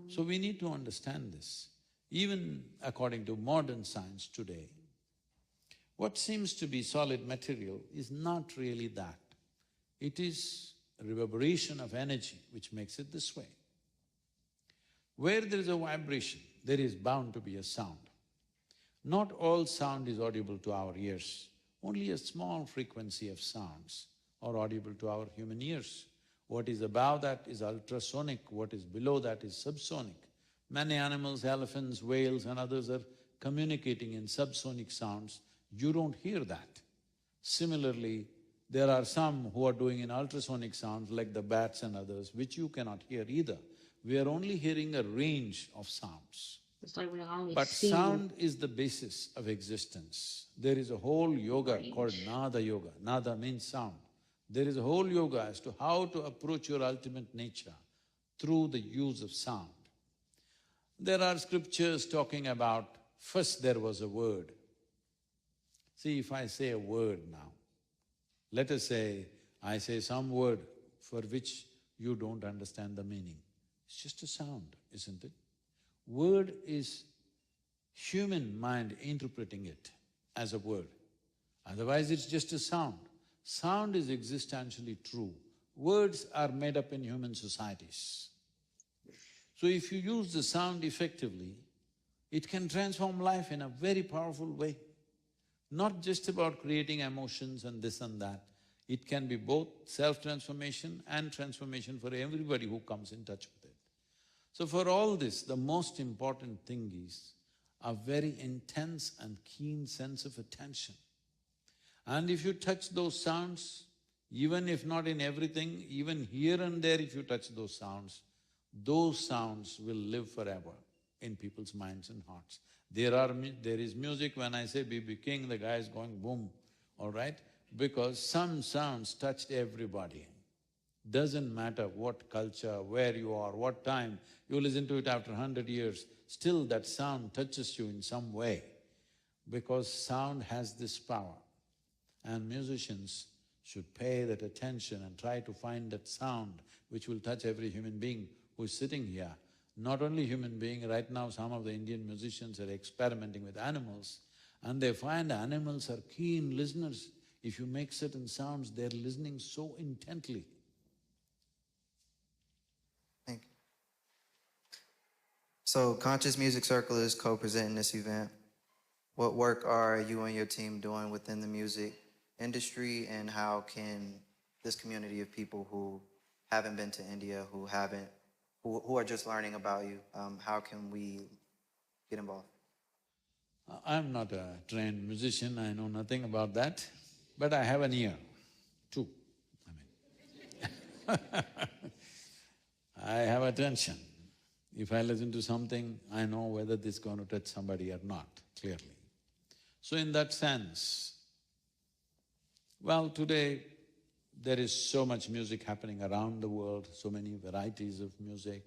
So we need to understand this. Even according to modern science today, what seems to be solid material is not really that. It is a reverberation of energy which makes it this way. Where there is a vibration, there is bound to be a sound. Not all sound is audible to our ears. Only a small frequency of sounds are audible to our human ears. What is above that is ultrasonic, what is below that is subsonic. Many animals, elephants, whales and others are communicating in subsonic sounds. You don't hear that. Similarly, there are some who are doing in ultrasonic sounds like the bats and others, which you cannot hear either. We are only hearing a range of sounds. It's like we only But see sound is the basis of existence. There is a whole yoga called range. Nada Yoga. Nada means sound. There is a whole yoga as to how to approach your ultimate nature through the use of sound. There are scriptures talking about first there was a word. See, if I say a word now, let us say I say some word for which you don't understand the meaning. It's just a sound, isn't it? Word is human mind interpreting it as a word. Otherwise it's just a sound. Sound is existentially true. Words are made up in human societies. So if you use the sound effectively, it can transform life in a very powerful way. Not just about creating emotions and this and that. It can be both self-transformation and transformation for everybody who comes in touch with it. So for all this, the most important thing is a very intense and keen sense of attention. And if you touch those sounds, even if not in everything, even here and there if you touch those sounds will live forever in people's minds and hearts. There is music, when I say B.B. King, the guy is going boom, all right? Because some sounds touched everybody. Doesn't matter what culture, where you are, what time, you listen to it after 100 years, still that sound touches you in some way, because sound has this power. And musicians should pay that attention and try to find that sound which will touch every human being who is sitting here. Not only human being, right now some of the Indian musicians are experimenting with animals and they find animals are keen listeners. If you make certain sounds, they're listening so intently. Thank you. So Conscious Music Circle is co-presenting this event. What work are you and your team doing within the music industry, and how can this community of people who haven't been to India, who are just learning about you, how can we get involved? I'm not a trained musician, I know nothing about that, but I have an ear, too, I mean. I have attention. If I listen to something, I know whether this is going to touch somebody or not, clearly. So in that sense, well, today there is so much music happening around the world, so many varieties of music.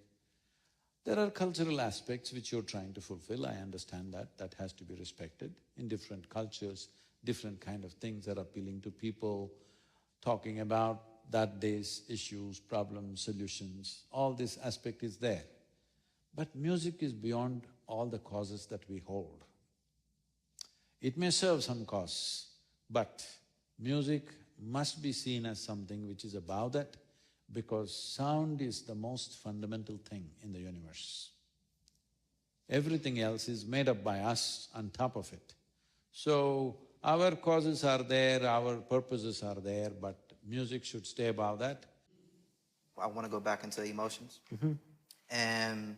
There are cultural aspects which you're trying to fulfill, I understand that, that has to be respected. In different cultures, different kind of things are appealing to people, talking about that day's issues, problems, solutions, all this aspect is there. But music is beyond all the causes that we hold. It may serve some cause, but music must be seen as something which is above that, because sound is the most fundamental thing in the universe. Everything else is made up by us on top of it. So, our causes are there, our purposes are there, but music should stay above that. I want to go back into emotions. And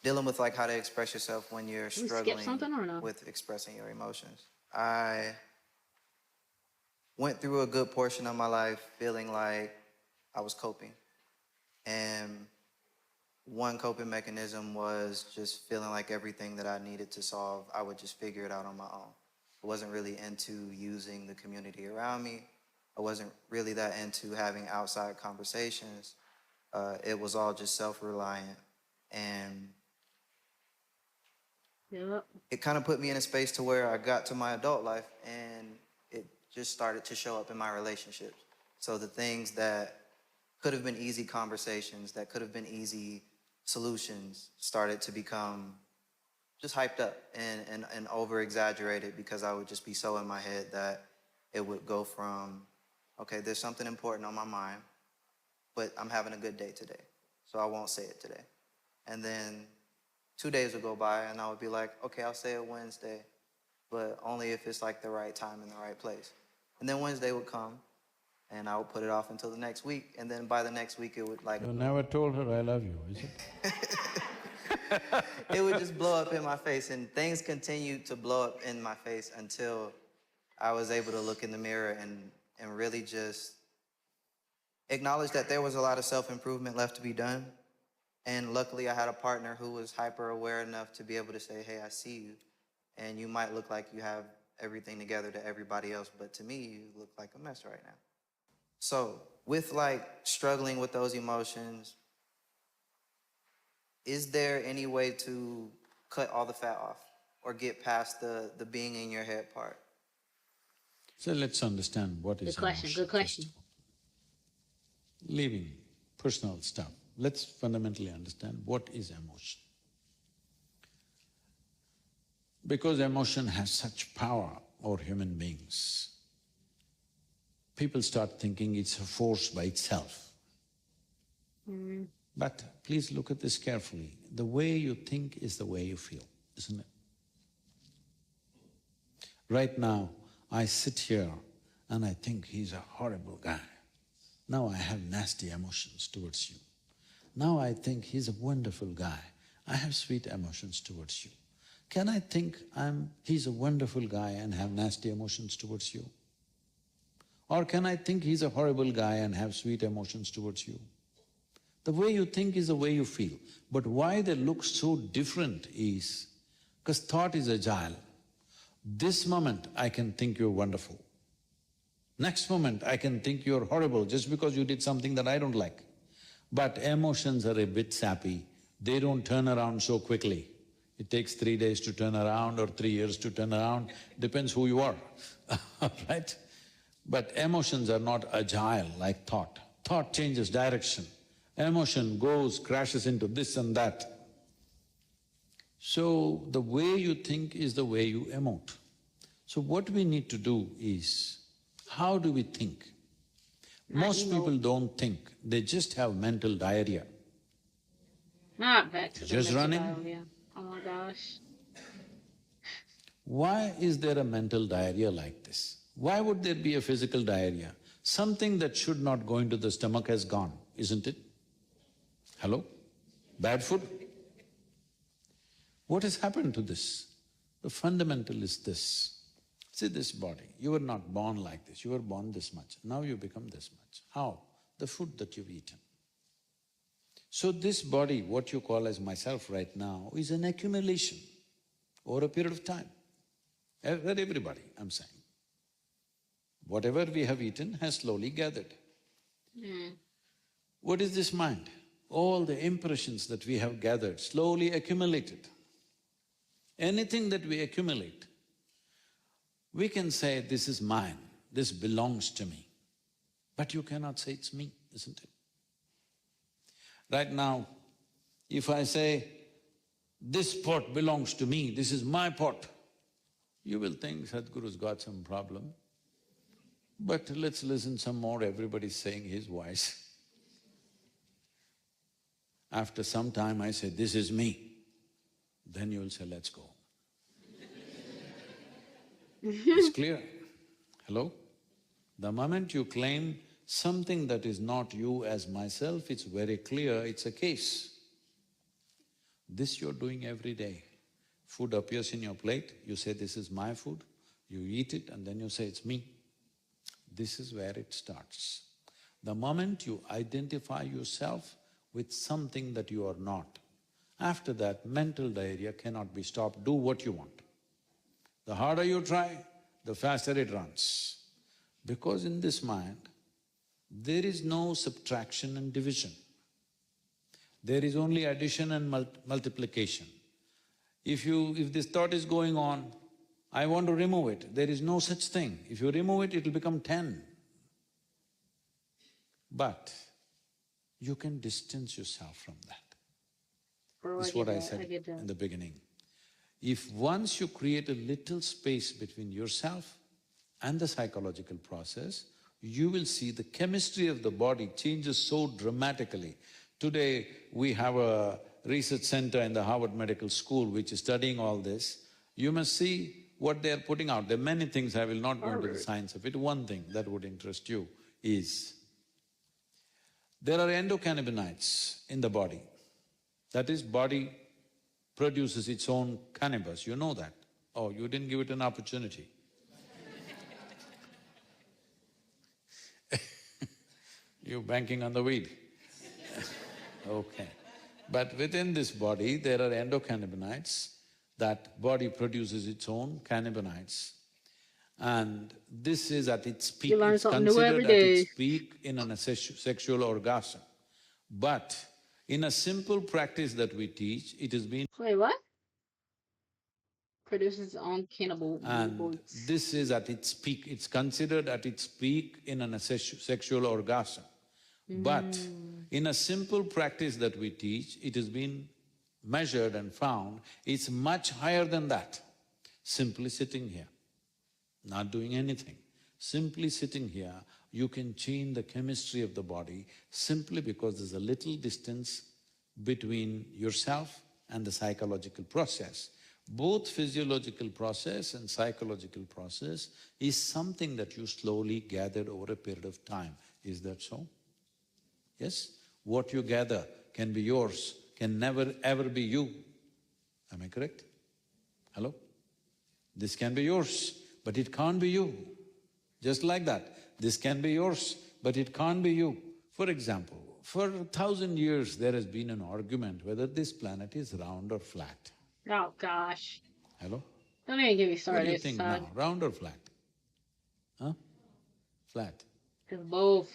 dealing with like how to express yourself when you're Did we skip struggling something or no? with expressing your emotions. I went through a good portion of my life feeling like I was coping. And one coping mechanism was just feeling like everything that I needed to solve, I would just figure it out on my own. I wasn't really into using the community around me. I wasn't really that into having outside conversations. It was all just self-reliant. And Yep. it kind of put me in a space to where I got to my adult life and it just started to show up in my relationships. So the things that could have been easy conversations, that could have been easy solutions, started to become just hyped up and over-exaggerated, because I would just be so in my head that it would go from, okay, there's something important on my mind, but I'm having a good day today, so I won't say it today. And then 2 days would go by and I would be like, okay, I'll say it Wednesday, but only if it's like the right time and the right place. And then Wednesday would come, and I would put it off until the next week, and then by the next week it would like… You never told her I love you, is it? it would just blow up in my face, and things continued to blow up in my face until I was able to look in the mirror and really just acknowledge that there was a lot of self-improvement left to be done. And luckily I had a partner who was hyper aware enough to be able to say, hey, I see you, and you might look like you have everything together to everybody else, but to me, you look like a mess right now. So with like struggling with those emotions, is there any way to cut all the fat off or get past the being in your head part? So let's understand what is Good question, emotion, good question. first of all. Leaving personal stuff, let's fundamentally understand what is emotion. Because emotion has such power over human beings, people start thinking it's a force by itself. But please look at this carefully. The way you think is the way you feel, isn't it? Right now, I sit here and I think he's a horrible guy. Now I have nasty emotions towards you. Now I think he's a wonderful guy. I have sweet emotions towards you. Can I think he's a wonderful guy and have nasty emotions towards you? Or can I think he's a horrible guy and have sweet emotions towards you? The way you think is the way you feel. But why they look so different is because thought is agile. This moment I can think you're wonderful. Next moment I can think you're horrible just because you did something that I don't like. But emotions are a bit sappy, they don't turn around so quickly. It takes 3 days to turn around or 3 years to turn around, depends who you are, right? But emotions are not agile like thought. Thought changes direction. Emotion goes, crashes into this and that. So, the way you think is the way you emote. So what we need to do is, how do we think? Most people don't think, they just have mental diarrhea. Not back to the Just mental running? diarrhea. Oh my gosh. Why is there a mental diarrhea like this? Why would there be a physical diarrhea? Something that should not go into the stomach has gone, isn't it? Hello? Bad food? What has happened to this? The fundamental is this. See this body, you were not born like this, you were born this much, now you become this much. How? The food that you've eaten. So this body, what you call as myself right now, is an accumulation over a period of time. Not everybody, I'm saying. Whatever we have eaten has slowly gathered. What is this mind? All the impressions that we have gathered, slowly accumulated. Anything that we accumulate, we can say, this is mine, this belongs to me. But you cannot say it's me, isn't it? Right now, if I say, this pot belongs to me, this is my pot, you will think Sadhguru's got some problem. But let's listen some more, everybody's saying his voice. After some time I say, this is me, then you will say, let's go. It's clear. Hello? The moment you claim something that is not you as myself, it's very clear, it's a case. This you're doing every day. Food appears in your plate, you say, this is my food, you eat it and then you say, it's me. This is where it starts. The moment you identify yourself with something that you are not, after that, mental diarrhea cannot be stopped, do what you want. The harder you try, the faster it runs. Because in this mind, there is no subtraction and division. There is only addition and multiplication. If this thought is going on, I want to remove it, there is no such thing. If you remove it, it'll become 10. But you can distance yourself from that. Bro, This is what I said in the beginning. If once you create a little space between yourself and the psychological process, you will see the chemistry of the body changes so dramatically. Today, we have a research center in the Harvard Medical School which is studying all this. You must see what they are putting out. There are many things, I will not go into the Harvard. science of it. One thing that would interest you is, there are endocannabinoids in the body. That is, body produces its own cannabis, you know that. Oh, you didn't give it an opportunity. You're banking on the weed. Okay. But within this body, there are endocannabinoids, that body produces its own cannabinoids. And this is at its peak, You learn it's something new every considered at its day. peak in a sexual orgasm. But in a simple practice that we teach, it has been… Wait, what? Produces its own cannibal And boys. this is at its peak, it's considered at its peak in a sexual orgasm. But in a simple practice that we teach, it has been measured and found it's much higher than that. Simply sitting here, not doing anything, simply sitting here, you can change the chemistry of the body simply because there's a little distance between yourself and the psychological process. Both physiological process and psychological process is something that you slowly gathered over a period of time. Is that so? Yes? What you gather can be yours, can never ever be you. Am I correct? Hello? This can be yours, but it can't be you. Just like that, this can be yours, but it can't be you. For example, for 1,000 years there has been an argument whether this planet is round or flat. Oh gosh. Hello? Don't even get me What do started, you think son. now, round or flat? Huh? Flat. It's both.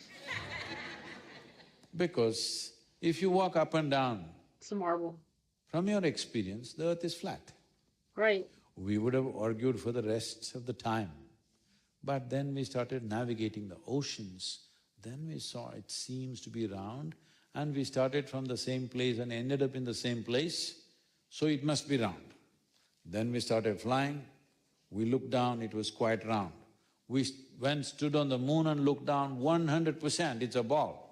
Because if you walk up and down, It's a marble. from your experience, the earth is flat. Right. We would have argued for the rest of the time. But then we started navigating the oceans, then we saw it seems to be round, and we started from the same place and ended up in the same place, so it must be round. Then we started flying, we looked down, it was quite round. We went, stood on the moon and looked down, 100% it's a ball.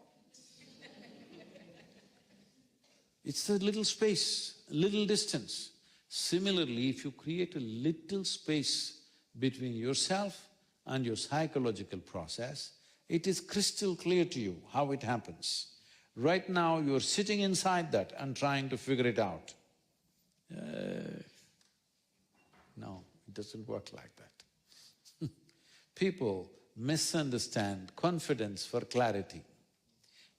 It's a little space, little distance. Similarly, if you create a little space between yourself and your psychological process, it is crystal clear to you how it happens. Right now, you're sitting inside that and trying to figure it out. No, it doesn't work like that. People misunderstand confidence for clarity.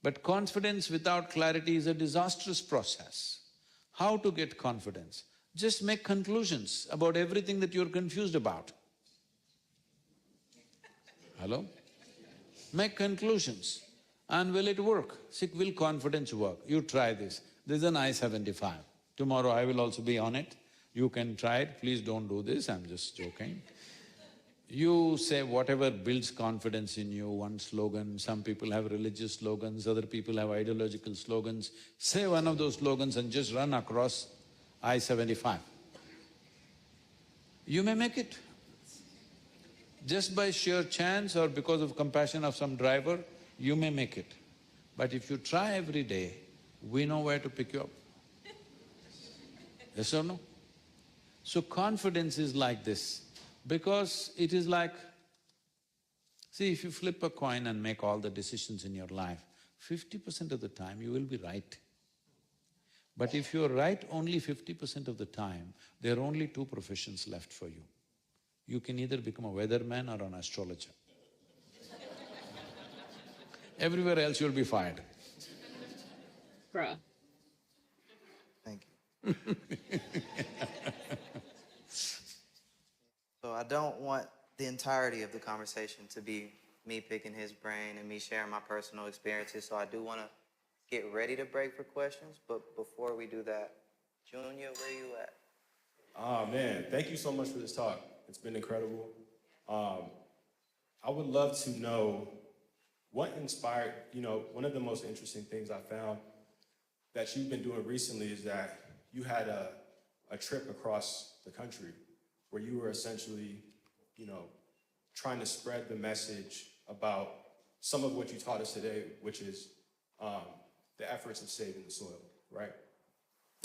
But confidence without clarity is a disastrous process. How to get confidence? Just make conclusions about everything that you're confused about. Hello? Make conclusions. And will it work? See, will confidence work? You try this. There's an I-75. Tomorrow I will also be on it. You can try it. Please don't do this, I'm just joking. You say whatever builds confidence in you, one slogan, some people have religious slogans, other people have ideological slogans. Say one of those slogans and just run across I-75. You may make it. Just by sheer chance or because of compassion of some driver, you may make it. But if you try every day, we know where to pick you up. Yes or no? So confidence is like this. Because it is like, see, if you flip a coin and make all the decisions in your life, 50% of the time you will be right. But if you're right only 50% of the time, there are only two professions left for you. You can either become a weatherman or an astrologer. Everywhere else you'll be fired. Bruh. Thank you. So I don't want the entirety of the conversation to be me picking his brain and me sharing my personal experiences, so I do want to get ready to break for questions, but before we do that, Junior, where you at? Oh man, thank you so much for this talk. It's been incredible. I would love to know what inspired, one of the most interesting things I found that you've been doing recently is that you had a trip across the country where you were essentially, trying to spread the message about some of what you taught us today, which is the efforts of saving the soil, right?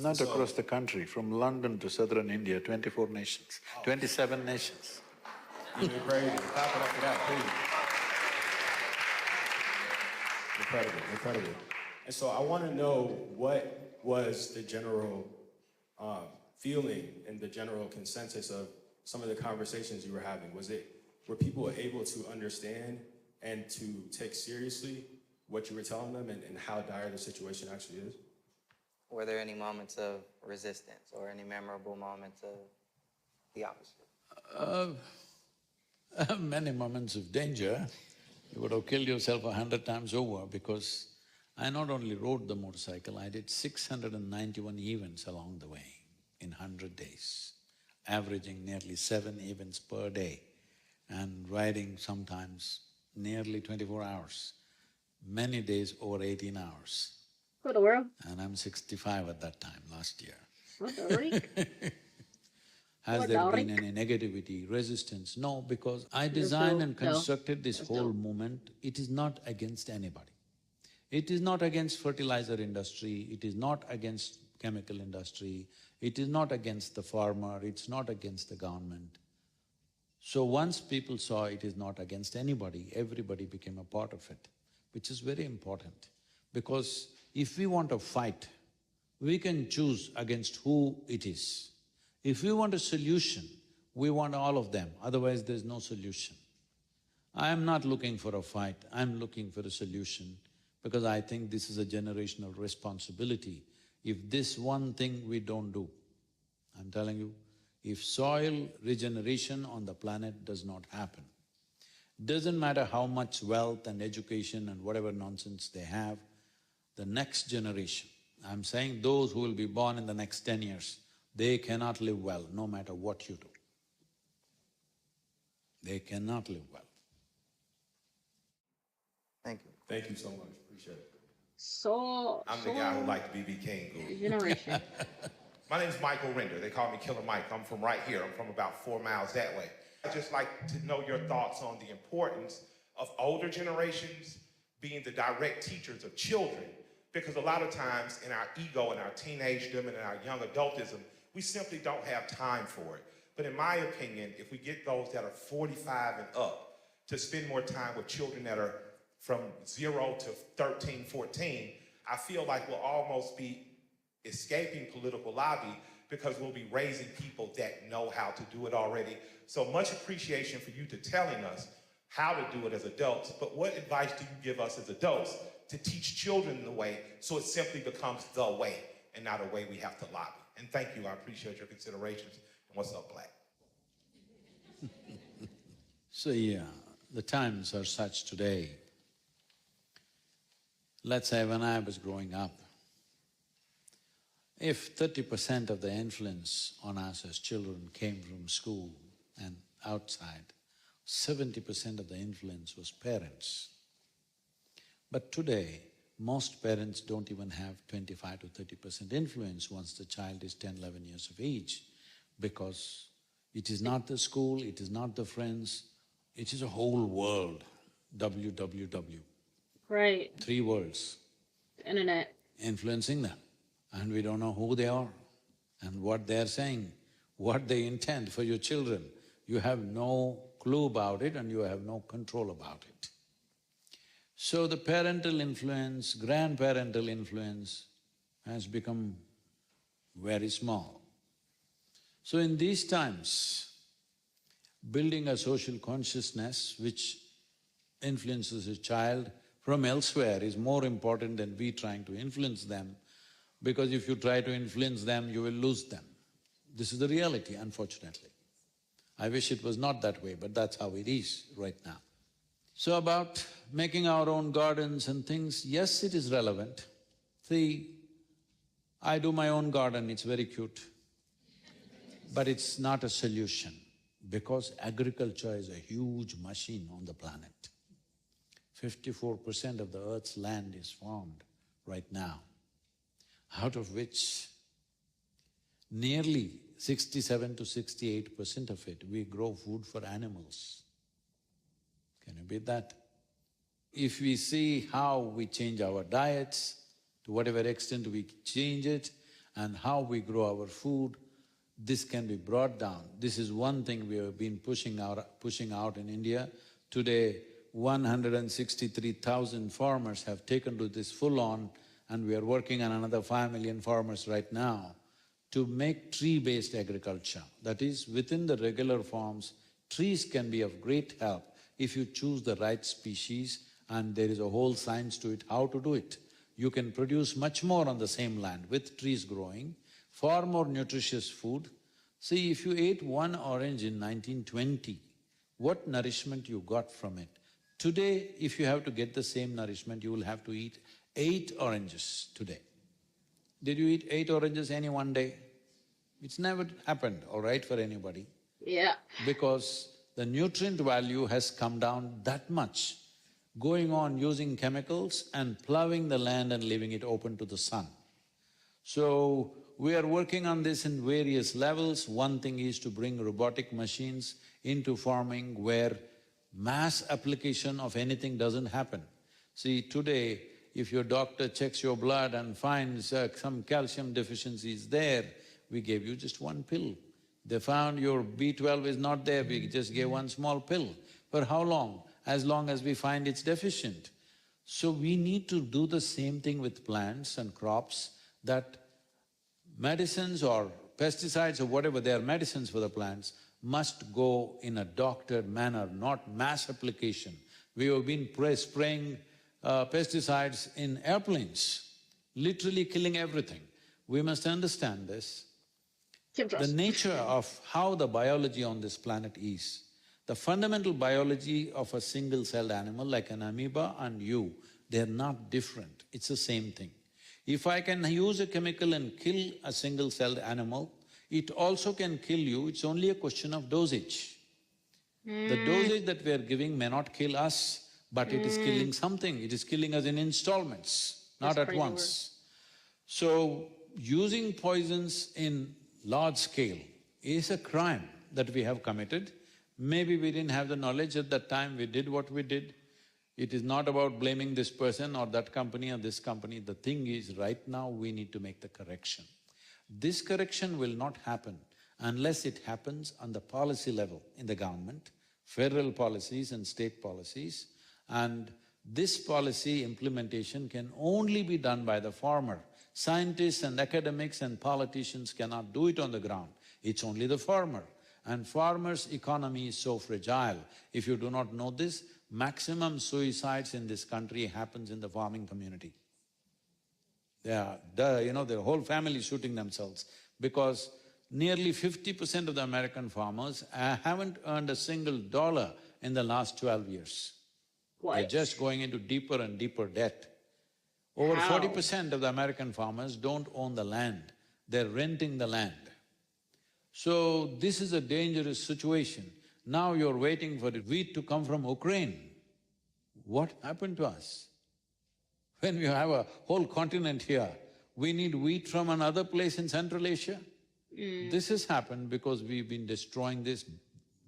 Not So, across the country, from London to southern India, 24 nations, 27 nations. even crazy. Clap it up for that, please. Incredible, incredible. And so I want to know, what was the general feeling and the general consensus of some of the conversations you were having? Were people able to understand and to take seriously what you were telling them and how dire the situation actually is? Were there any moments of resistance or any memorable moments of the opposite? Many moments of danger. You would have killed yourself 100 times over, because I not only rode the motorcycle, I did 691 events along the way in 100 days, averaging nearly 7 events per day and riding sometimes nearly 24 hours, many days over 18 hours. What the world? And I'm 65 at that time, last year. What the freak? Has What there the been freak? any negativity, resistance? No, because I That's designed dope. and No. constructed this That's whole dope. movement. It is not against anybody. It is not against fertilizer industry, it is not against chemical industry, it is not against the farmer, it's not against the government. So once people saw it is not against anybody, everybody became a part of it, which is very important. Because if we want a fight, we can choose against who it is. If we want a solution, we want all of them, otherwise there's no solution. I am not looking for a fight, I'm looking for a solution, because I think this is a generational responsibility. If this one thing we don't do, I'm telling you, if soil regeneration on the planet does not happen, doesn't matter how much wealth and education and whatever nonsense they have, the next generation, I'm saying those who will be born in the next 10 years, they cannot live well no matter what you do. They cannot live well. Thank you. Thank you so much, appreciate it. So, I'm the guy who liked BB King. generation. My name's Michael Render. They call me Killer Mike. I'm from right here. I'm from about 4 miles that way. I'd just like to know your thoughts on the importance of older generations being the direct teachers of children, because a lot of times in our ego and our teenagedom and in our young adultism, we simply don't have time for it. But in my opinion, if we get those that are 45 and up to spend more time with children that are from 0 to 13, 14, I feel like we'll almost be escaping political lobby, because we'll be raising people that know how to do it already. So much appreciation for you to telling us how to do it as adults, but what advice do you give us as adults to teach children the way, so it simply becomes the way and not a way we have to lobby? And thank you, I appreciate your considerations. And what's up, Black? So yeah, the times are such today. Let's say when I was growing up, if 30% of the influence on us as children came from school and outside, 70% of the influence was parents. But today, most parents don't even have 25 to 30% influence once the child is 10, 11 years of age, because it is not the school, it is not the friends, it is a whole world, WWW. Right. 3 worlds The internet. influencing them, and we don't know who they are and what they're saying, what they intend for your children. You have no clue about it and you have no control about it. So the parental influence, grandparental influence has become very small. So in these times, building a social consciousness which influences a child from elsewhere is more important than we trying to influence them, because if you try to influence them, you will lose them. This is the reality, unfortunately. I wish it was not that way, but that's how it is right now. So about making our own gardens and things, yes, it is relevant. See, I do my own garden, it's very cute. But it's not a solution, because agriculture is a huge machine on the planet. 54% of the earth's land is farmed right now, out of which nearly 67 to 68% of it, we grow food for animals. Can you beat that? If we see how we change our diets, to whatever extent we change it, and how we grow our food, this can be brought down. This is one thing we have been pushing out in India. Today, 163,000 farmers have taken to this full-on, and we are working on another 5 million farmers right now to make tree-based agriculture. That is, within the regular farms, trees can be of great help if you choose the right species, and there is a whole science to it how to do it. You can produce much more on the same land with trees growing, far more nutritious food. See, if you ate one orange in 1920, what nourishment you got from it? Today, if you have to get the same nourishment, you will have to eat 8 oranges today. Did you eat 8 oranges any one day? It's never happened, all right, for anybody. Yeah. Because the nutrient value has come down that much, going on using chemicals and ploughing the land and leaving it open to the sun. So, we are working on this in various levels. One thing is to bring robotic machines into farming where mass application of anything doesn't happen. See, today, if your doctor checks your blood and finds some calcium deficiency is there, we gave you just one pill. They found your B12 is not there, we just gave one small pill. For how long? As long as we find it's deficient. So we need to do the same thing with plants and crops, that medicines or pesticides or whatever, they are medicines for the plants, must go in a doctored manner, not mass application. We have been spraying pesticides in airplanes, literally killing everything. We must understand this. The nature of how the biology on this planet is, the fundamental biology of a single-celled animal like an amoeba and you, they're not different, it's the same thing. If I can use a chemical and kill a single-celled animal, it also can kill you, it's only a question of dosage. The dosage that we are giving may not kill us, but it is killing something, it is killing us in installments, not at once. So, using poisons in large scale is a crime that we have committed. Maybe we didn't have the knowledge at that time, we did what we did. It is not about blaming this person or that company or this company. The thing is, right now we need to make the correction. This correction will not happen unless it happens on the policy level in the government, federal policies and state policies, and this policy implementation can only be done by the farmer. Scientists and academics and politicians cannot do it on the ground, it's only the farmer. And farmers' economy is so fragile. If you do not know this, maximum suicides in this country happens in the farming community. Their whole family shooting themselves because nearly 50% of the American farmers haven't earned a single dollar in the last 12 years. What? They're just going into deeper and deeper debt. Over 40% of the American farmers don't own the land, they're renting the land. So, this is a dangerous situation. Now you're waiting for the wheat to come from Ukraine. What happened to us? When we have a whole continent here, we need wheat from another place in Central Asia? This has happened because we've been destroying this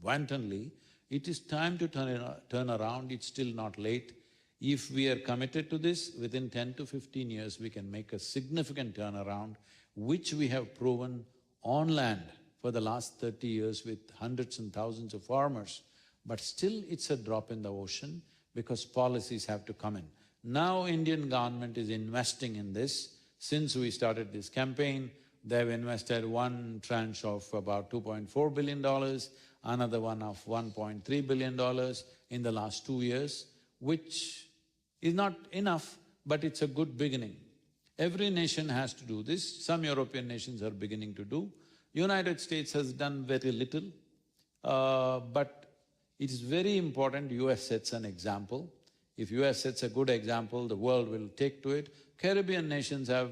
wantonly. It is time to turn around, it's still not late. If we are committed to this, within 10 to 15 years, we can make a significant turnaround, which we have proven on land for the last 30 years with hundreds and thousands of farmers. But still it's a drop in the ocean because policies have to come in. Now Indian government is investing in this. Since we started this campaign, they've invested one tranche of about $2.4 billion, another one of $1.3 billion in the last 2 years, which is not enough, but it's a good beginning. Every nation has to do this, some European nations are beginning to do. United States has done very little, but it is very important US sets an example. If US sets a good example, the world will take to it. Caribbean nations are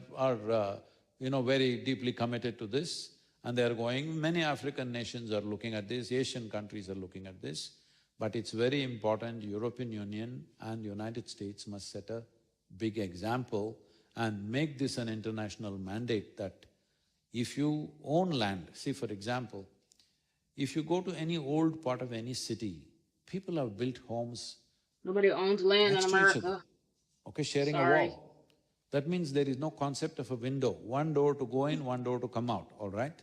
very deeply committed to this and they are going. Many African nations are looking at this, Asian countries are looking at this. But it's very important, European Union and United States must set a big example and make this an international mandate that if you own land, see for example, if you go to any old part of any city, people have built homes Nobody owns land in next to each other, America. okay, sharing a Sorry. wall. That means there is no concept of a window, one door to go in, one door to come out, all right?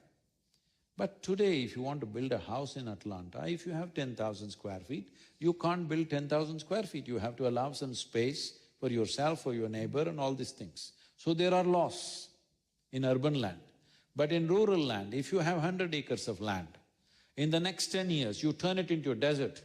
But today, if you want to build a house in Atlanta, if you have 10,000 square feet, you can't build 10,000 square feet. You have to allow some space for yourself, for your neighbor and all these things. So there are laws in urban land. But in rural land, if you have 100 acres of land, in the next 10 years, you turn it into a desert,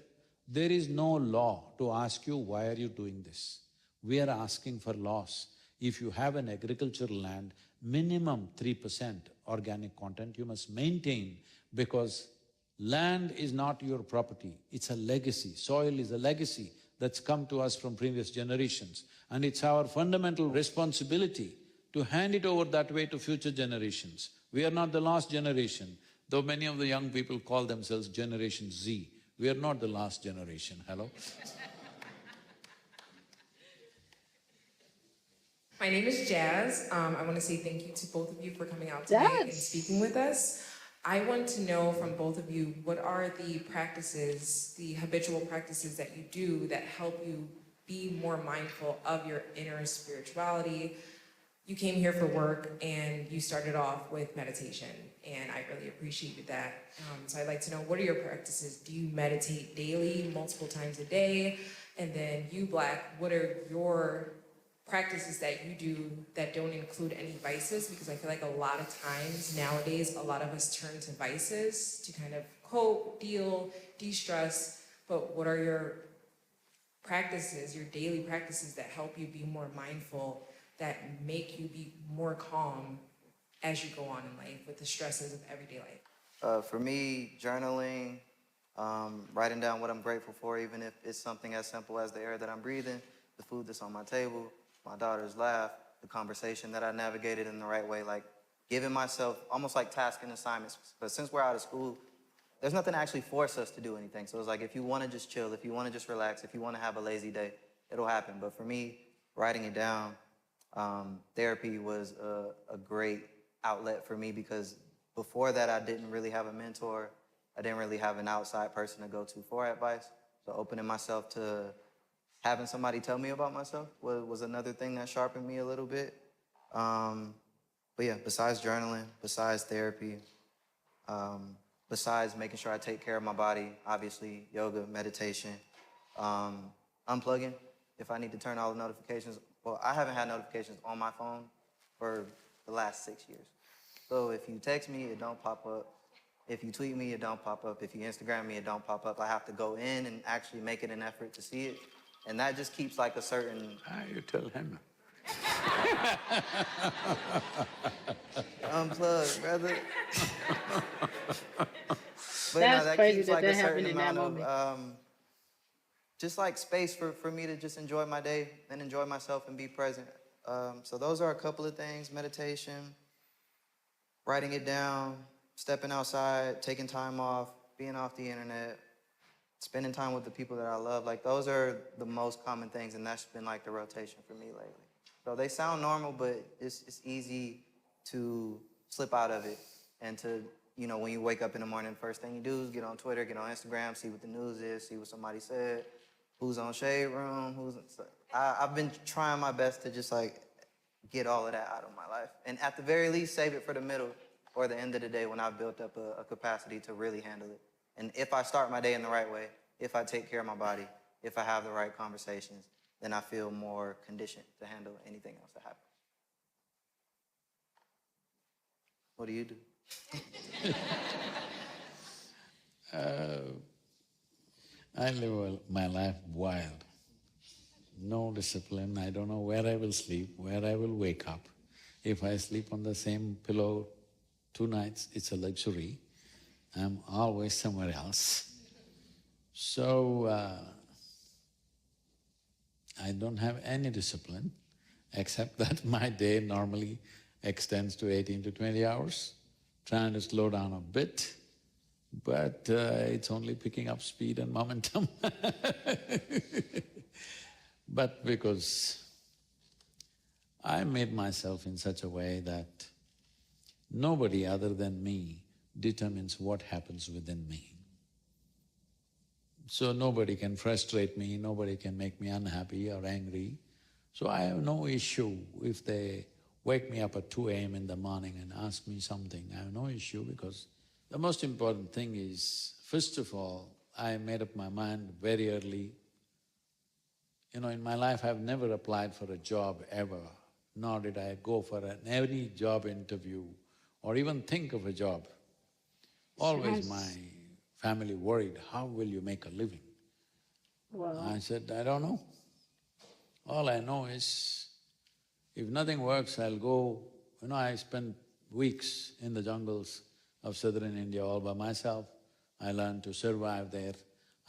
there is no law to ask you, why are you doing this? We are asking for laws. If you have an agricultural land, minimum 3% organic content you must maintain, because land is not your property, it's a legacy. Soil is a legacy that's come to us from previous generations, and it's our fundamental responsibility to hand it over that way to future generations. We are not the last generation, though many of the young people call themselves Generation Z. We are not the last generation, hello? My name is Jazz. I want to say thank you to both of you for coming out today and speaking with us. I want to know from both of you, what are the practices, the habitual practices that you do that help you be more mindful of your inner spirituality? You came here for work and you started off with meditation, and I really appreciated that. So I'd like to know, what are your practices? Do you meditate daily, multiple times a day? And then you, Black, what are your practices that you do that don't include any vices? Because I feel like a lot of times nowadays, a lot of us turn to vices to kind of cope, deal, de-stress. But what are your practices, your daily practices that help you be more mindful, that make you be more calm as you go on in life with the stresses of everyday life? For me, journaling, writing down what I'm grateful for, even if it's something as simple as the air that I'm breathing, the food that's on my table, my daughter's laugh, the conversation that I navigated in the right way, like giving myself almost like task and assignments. But since we're out of school, there's nothing to actually force us to do anything. So it's like, if you want to just chill, if you want to just relax, if you want to have a lazy day, it'll happen. But for me, writing it down, therapy was a great outlet for me, because before that, I didn't really have a mentor. I didn't really have an outside person to go to for advice. So opening myself to having somebody tell me about myself was another thing that sharpened me a little bit. But yeah, besides journaling, besides therapy, besides making sure I take care of my body, obviously yoga, meditation, unplugging if I need to turn all the notifications. Well, I haven't had notifications on my phone for the last 6 years. So if you text me, it don't pop up. If you tweet me, it don't pop up. If you Instagram me, it don't pop up. I have to go in and actually make it an effort to see it. And that just keeps like a certain... You tell him. Unplug, brother. But That's that crazy keeps that like that a certain happened in that amount moment. of just like space for me to just enjoy my day and enjoy myself and be present. So those are a couple of things: meditation, writing it down, stepping outside, taking time off, being off the internet, spending time with the people that I love. Like, those are the most common things, and that's been like the rotation for me lately. So they sound normal, but it's easy to slip out of it. And to, you know, when you wake up in the morning, first thing you do is get on Twitter, get on Instagram, see what the news is, see what somebody said, who's on Shade Room, I've been trying my best to just like get all of that out of my life. And at the very least, save it for the middle or the end of the day when I've built up a capacity to really handle it. And if I start my day in the right way, if I take care of my body, if I have the right conversations, then I feel more conditioned to handle anything else that happens. What do you do? I live my life wild. No discipline, I don't know where I will sleep, where I will wake up. If I sleep on the same pillow 2 nights, it's a luxury. I'm always somewhere else. So, I don't have any discipline, except that my day normally extends to 18 to 20 hours, trying to slow down a bit, but it's only picking up speed and momentum. But because I made myself in such a way that nobody other than me determines what happens within me. So nobody can frustrate me, nobody can make me unhappy or angry. So I have no issue if they wake me up at 2 a.m. in the morning and ask me something. I have no issue because the most important thing is, first of all, I made up my mind very early. You know, in my life I've never applied for a job ever, nor did I go for any job interview or even think of a job. Always my Yes. family worried, how will you make a living? Well, I said, I don't know. All I know is, if nothing works, I'll go… You know, I spent weeks in the jungles of southern India all by myself. I learned to survive there.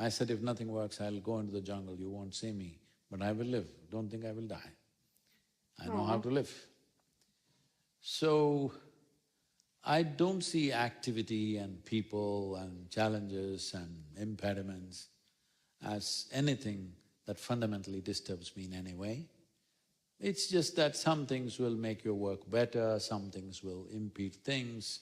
I said, if nothing works, I'll go into the jungle, you won't see me, but I will live. Don't think I will die. I know how aw. to live. So, I don't see activity and people and challenges and impediments as anything that fundamentally disturbs me in any way. It's just that some things will make your work better, some things will impede things.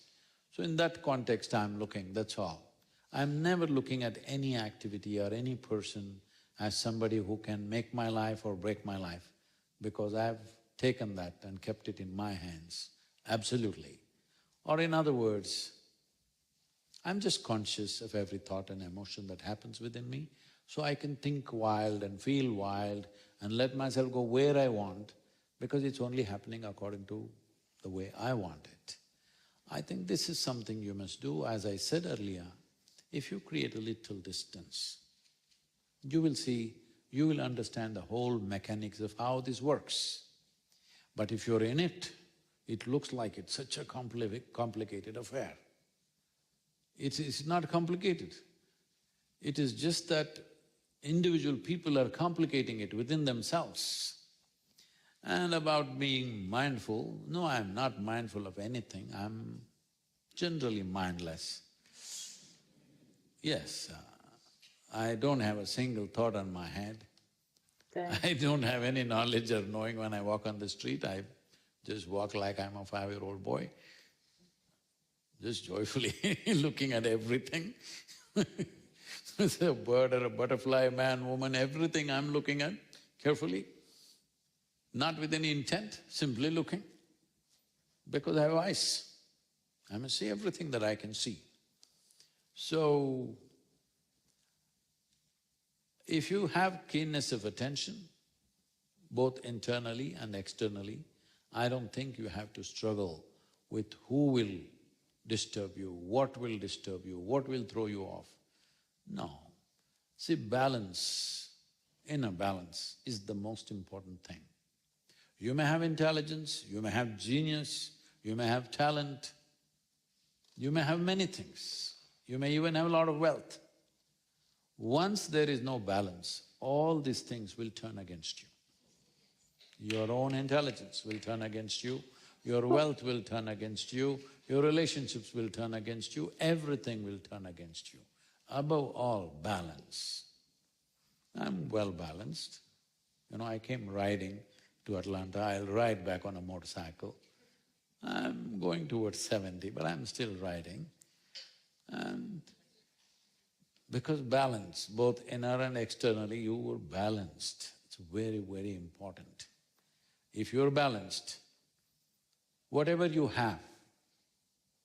So in that context I'm looking, that's all. I'm never looking at any activity or any person as somebody who can make my life or break my life, because I've taken that and kept it in my hands, absolutely. Or in other words, I'm just conscious of every thought and emotion that happens within me, so I can think wild and feel wild and let myself go where I want, because it's only happening according to the way I want it. I think this is something you must do. As I said earlier, if you create a little distance, you will see, you will understand the whole mechanics of how this works. But if you're in it, it looks like it's such a complicated affair. It's not complicated. It is just that individual people are complicating it within themselves. And about being mindful, no, I'm not mindful of anything, I'm generally mindless. Yes, I don't have a single thought on my head. Dang. I don't have any knowledge or knowing when I walk on the street, I just walk like I'm a 5-year-old boy, just joyfully looking at everything. It's a bird or a butterfly, a man, woman, everything I'm looking at carefully, not with any intent, simply looking, because I have eyes. I must see everything that I can see. So, if you have keenness of attention, both internally and externally, I don't think you have to struggle with who will disturb you, what will throw you off. No. See, balance, inner balance is the most important thing. You may have intelligence, you may have genius, you may have talent, you may have many things, you may even have a lot of wealth. Once there is no balance, all these things will turn against you. Your own intelligence will turn against you, your wealth will turn against you, your relationships will turn against you, everything will turn against you. Above all, balance. I'm well balanced. You know, I came riding to Atlanta, I'll ride back on a motorcycle. I'm going towards 70, but I'm still riding. And because balance, both inner and externally, you were balanced. It's very, very important. If you're balanced, whatever you have,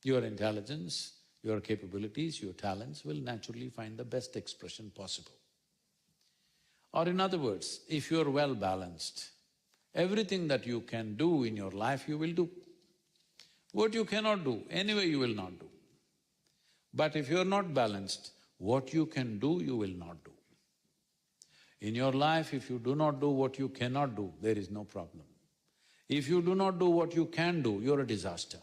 your intelligence, your capabilities, your talents will naturally find the best expression possible. Or in other words, if you're well balanced, everything that you can do in your life, you will do. What you cannot do, anyway you will not do. But if you're not balanced, what you can do, you will not do. In your life, if you do not do what you cannot do, there is no problem. If you do not do what you can do, you're a disaster.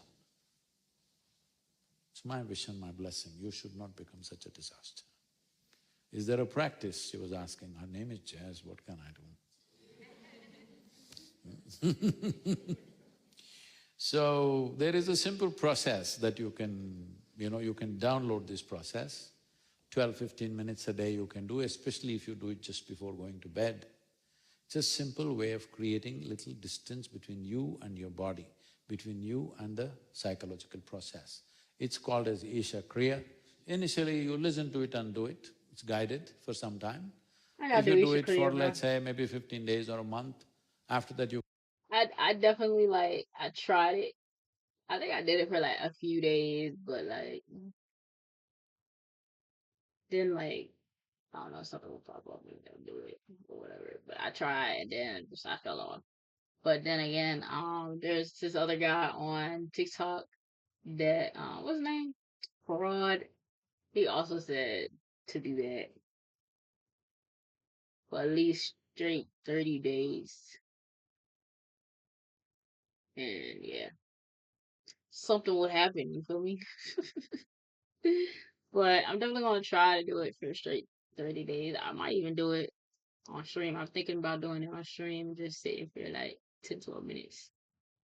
It's my wish and my blessing, you should not become such a disaster. Is there a practice? She was asking, her name is Jazz, what can I do? So, there is a simple process that you can, you can download this process. 12–15 minutes a day you can do, especially if you do it just before going to bed. It's a simple way of creating little distance between you and your body, between you and the psychological process. It's called as Isha Kriya. Initially you listen to it and do it, it's guided for some time. I gotta If do you do Isha it for, Kriya, bro. let's say, maybe 15 days or a month, After that, you I definitely like I tried it. I think I did it for like a few days, but like then like I don't know, something will pop up and don't do it or whatever. But I tried and then just I fell off. But then again, there's this other guy on TikTok that what's his name? Fraud. He also said to do that for at least straight 30 days. And yeah, something would happen, you feel me? But I'm definitely gonna try to do it for straight 30 days. I might even do it on stream. I'm thinking about doing it on stream, just sitting for like 10, 12 minutes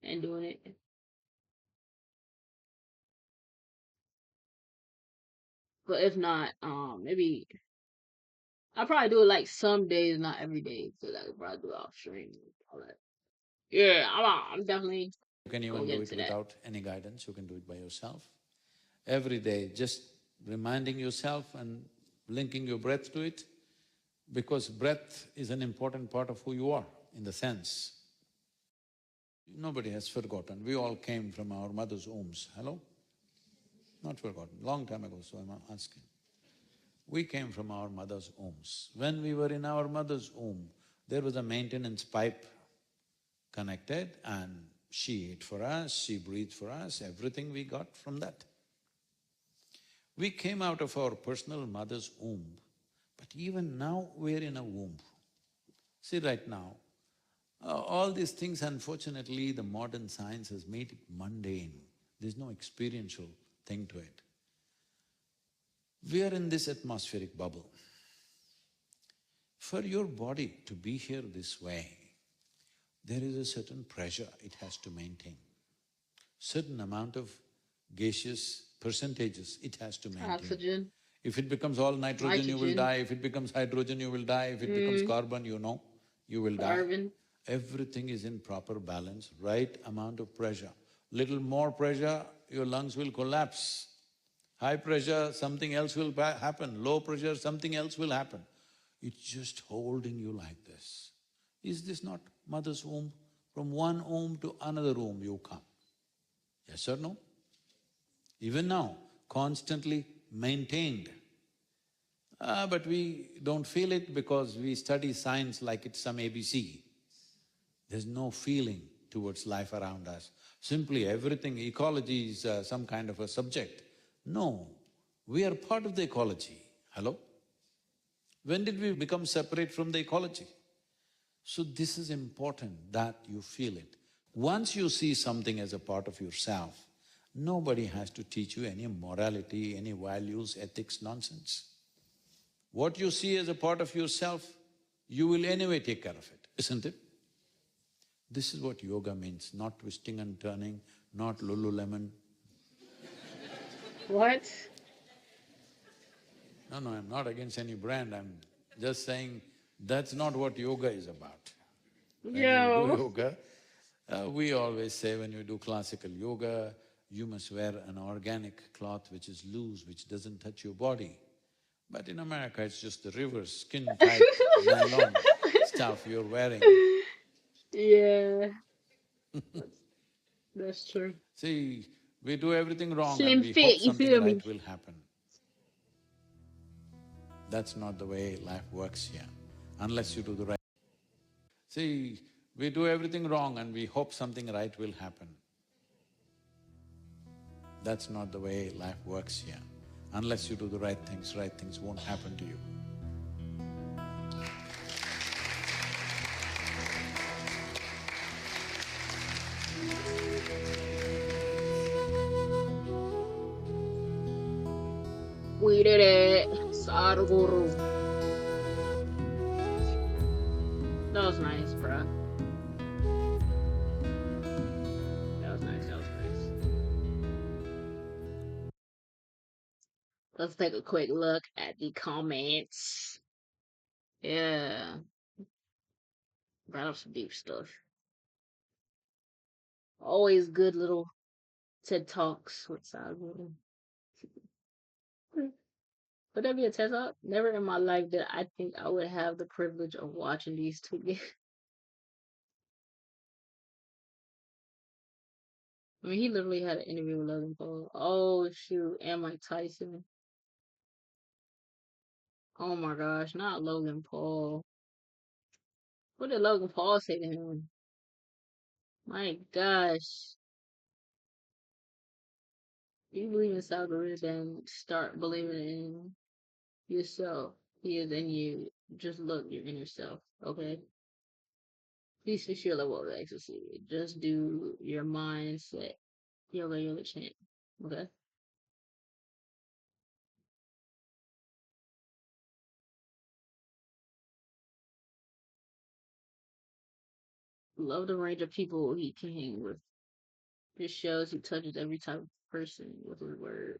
and doing it. But if not, maybe I'll probably do it like some days, not every day. So like probably do it off stream and all that. Yeah, I'm definitely can gonna even get do it into that. without any guidance. You can do it by yourself. Every day, just reminding yourself and linking your breath to it, because breath is an important part of who you are, in the sense. Nobody has forgotten. We all came from our mother's wombs. Hello? Not forgotten, long time ago, so I'm asking. We came from our mother's wombs. When we were in our mother's womb, there was a maintenance pipe connected and she ate for us, she breathed for us, everything we got from that. We came out of our personal mother's womb, but even now we're in a womb. See, right now, all these things, unfortunately, the modern science has made it mundane. There's no experiential thing to it. We are in this atmospheric bubble. For your body to be here this way, there is a certain pressure it has to maintain. Certain amount of gaseous percentages it has to maintain. Oxygen, If it becomes all nitrogen, you will nitrogen, die. If it becomes hydrogen, you will die. If it becomes carbon, you will die. carbon. Everything is in proper balance, right amount of pressure. Little more pressure, your lungs will collapse. High pressure, something else will happen. Low pressure, something else will happen. It's just holding you like this. Is this not mother's womb? From one womb to another womb you come. Yes or no? Even now, constantly maintained. But we don't feel it because we study science like it's some ABC. There's no feeling towards life around us. Simply everything, ecology is some kind of a subject. No, we are part of the ecology. Hello? When did we become separate from the ecology? So this is important that you feel it. Once you see something as a part of yourself, nobody has to teach you any morality, any values, ethics, nonsense. What you see as a part of yourself, you will anyway take care of it, isn't it? This is what yoga means, not twisting and turning, not Lululemon. What? No, I'm not against any brand, I'm just saying that's not what yoga is about. When you do Yo. yoga, we always say when you do classical yoga, you must wear an organic cloth which is loose, which doesn't touch your body. But in America, it's just the reverse, skin-tight nylon stuff you're wearing. Yeah, that's true. See, we do everything wrong and Slim we hope fit, you something feel me? right will happen. That's not the way life works here, unless you do the right… See, we do everything wrong and we hope something right will happen. That's not the way life works here. Unless you do the right things won't happen to you. We did it. Sadhguru. That was nice, bruh. That was nice, that was nice. Let's take a quick look at the comments. Yeah. Brought up some deep stuff. Always good little TED Talks with Sadhguru. Would that be a TED Talk? Never in my life did I think I would have the privilege of watching these two I mean, he literally had an interview with Logan Paul. Oh shoot, and Mike Tyson. Oh my gosh, not Logan Paul. What did Logan Paul say to him? My gosh. You believe in Sadhguru, then start believing in yourself. He is in you. Just look your inner self, okay? Please fix your level of ecstasy. Just do your mindset. Yoga chant. Okay? Love the range of people he can hang with. Just shows he touches every type of person with his word.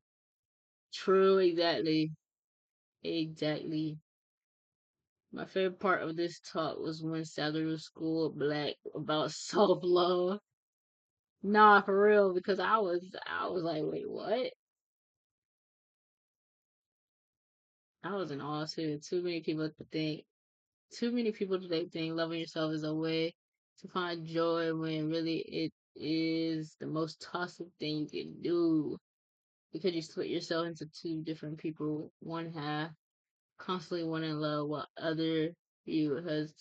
True, exactly. Exactly. My favorite part of this talk was when Sadhguru schooled Black about self love. Nah, for real, because I was like, wait, what? I was in awe too. Too many people today think loving yourself is a way to find joy when really it is the most toxic thing you can do because you split yourself into two different people. One half constantly wanting love while other you has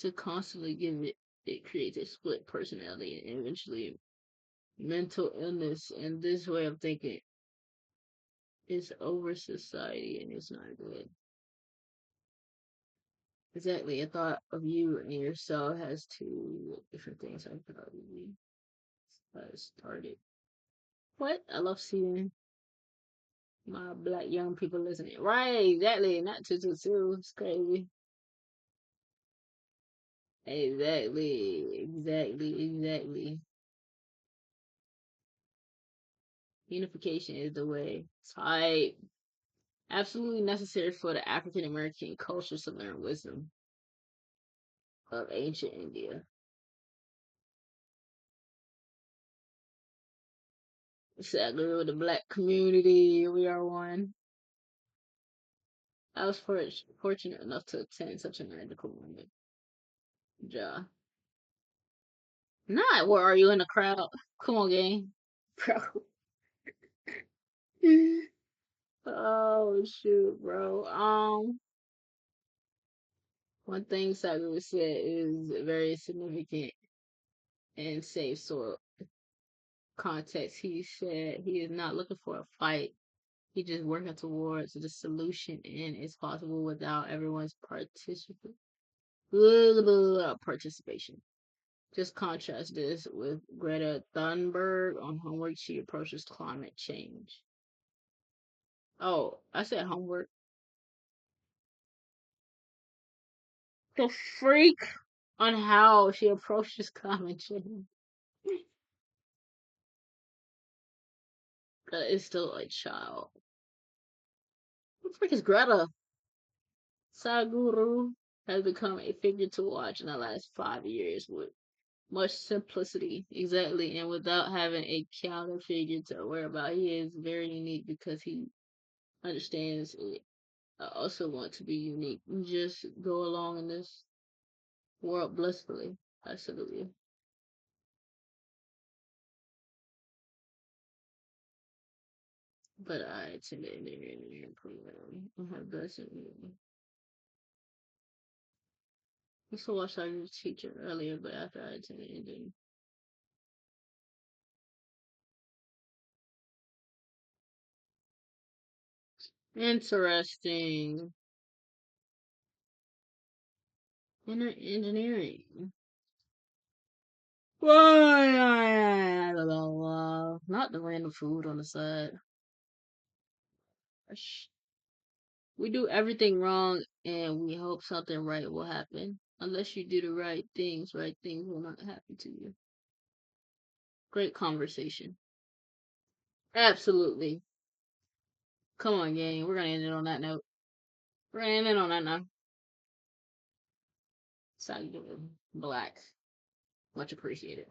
to constantly give it. It creates a split personality and eventually mental illness. And this way of thinking is over society and it's not good. Exactly. A thought of you and yourself has two different things I probably started. What? I love seeing my Black young people listening. Right, exactly. Not 222. It's crazy. Exactly. Unification is the way. Type. Absolutely necessary for the African American culture to learn wisdom of ancient India. Sadly, with the Black community, we are one. I was fortunate enough to attend such a magical moment. Ja. Not where are you in the crowd? Come on, gang. Bro. Oh shoot, bro. One thing Sadhguru said is very significant in safe soil context. He said he is not looking for a fight. He just working towards the solution and it's possible without everyone's participation. Just contrast this with Greta Thunberg on homework. She approaches climate change. Oh, I said homework. The freak on how she approaches climate change. Is still a child. What the freak is Greta? Sadhguru has become a figure to watch in the last 5 years with much simplicity, exactly, and without having a counter figure to worry about. He is very unique because he understands it. I also want to be unique. Just go along in this world blissfully. Absolutely. But I attended an engineering program. I have blessed me. I used to watch our teacher earlier, but after I attended engineering. Interesting. Engineering. Not the random food on the side. We do everything wrong and we hope something right will happen. Unless you do the right things will not happen to you. Great conversation. Absolutely. Come on, gang. We're gonna end it on that note. We're gonna end it on that note. Sound good. Black. Much appreciated.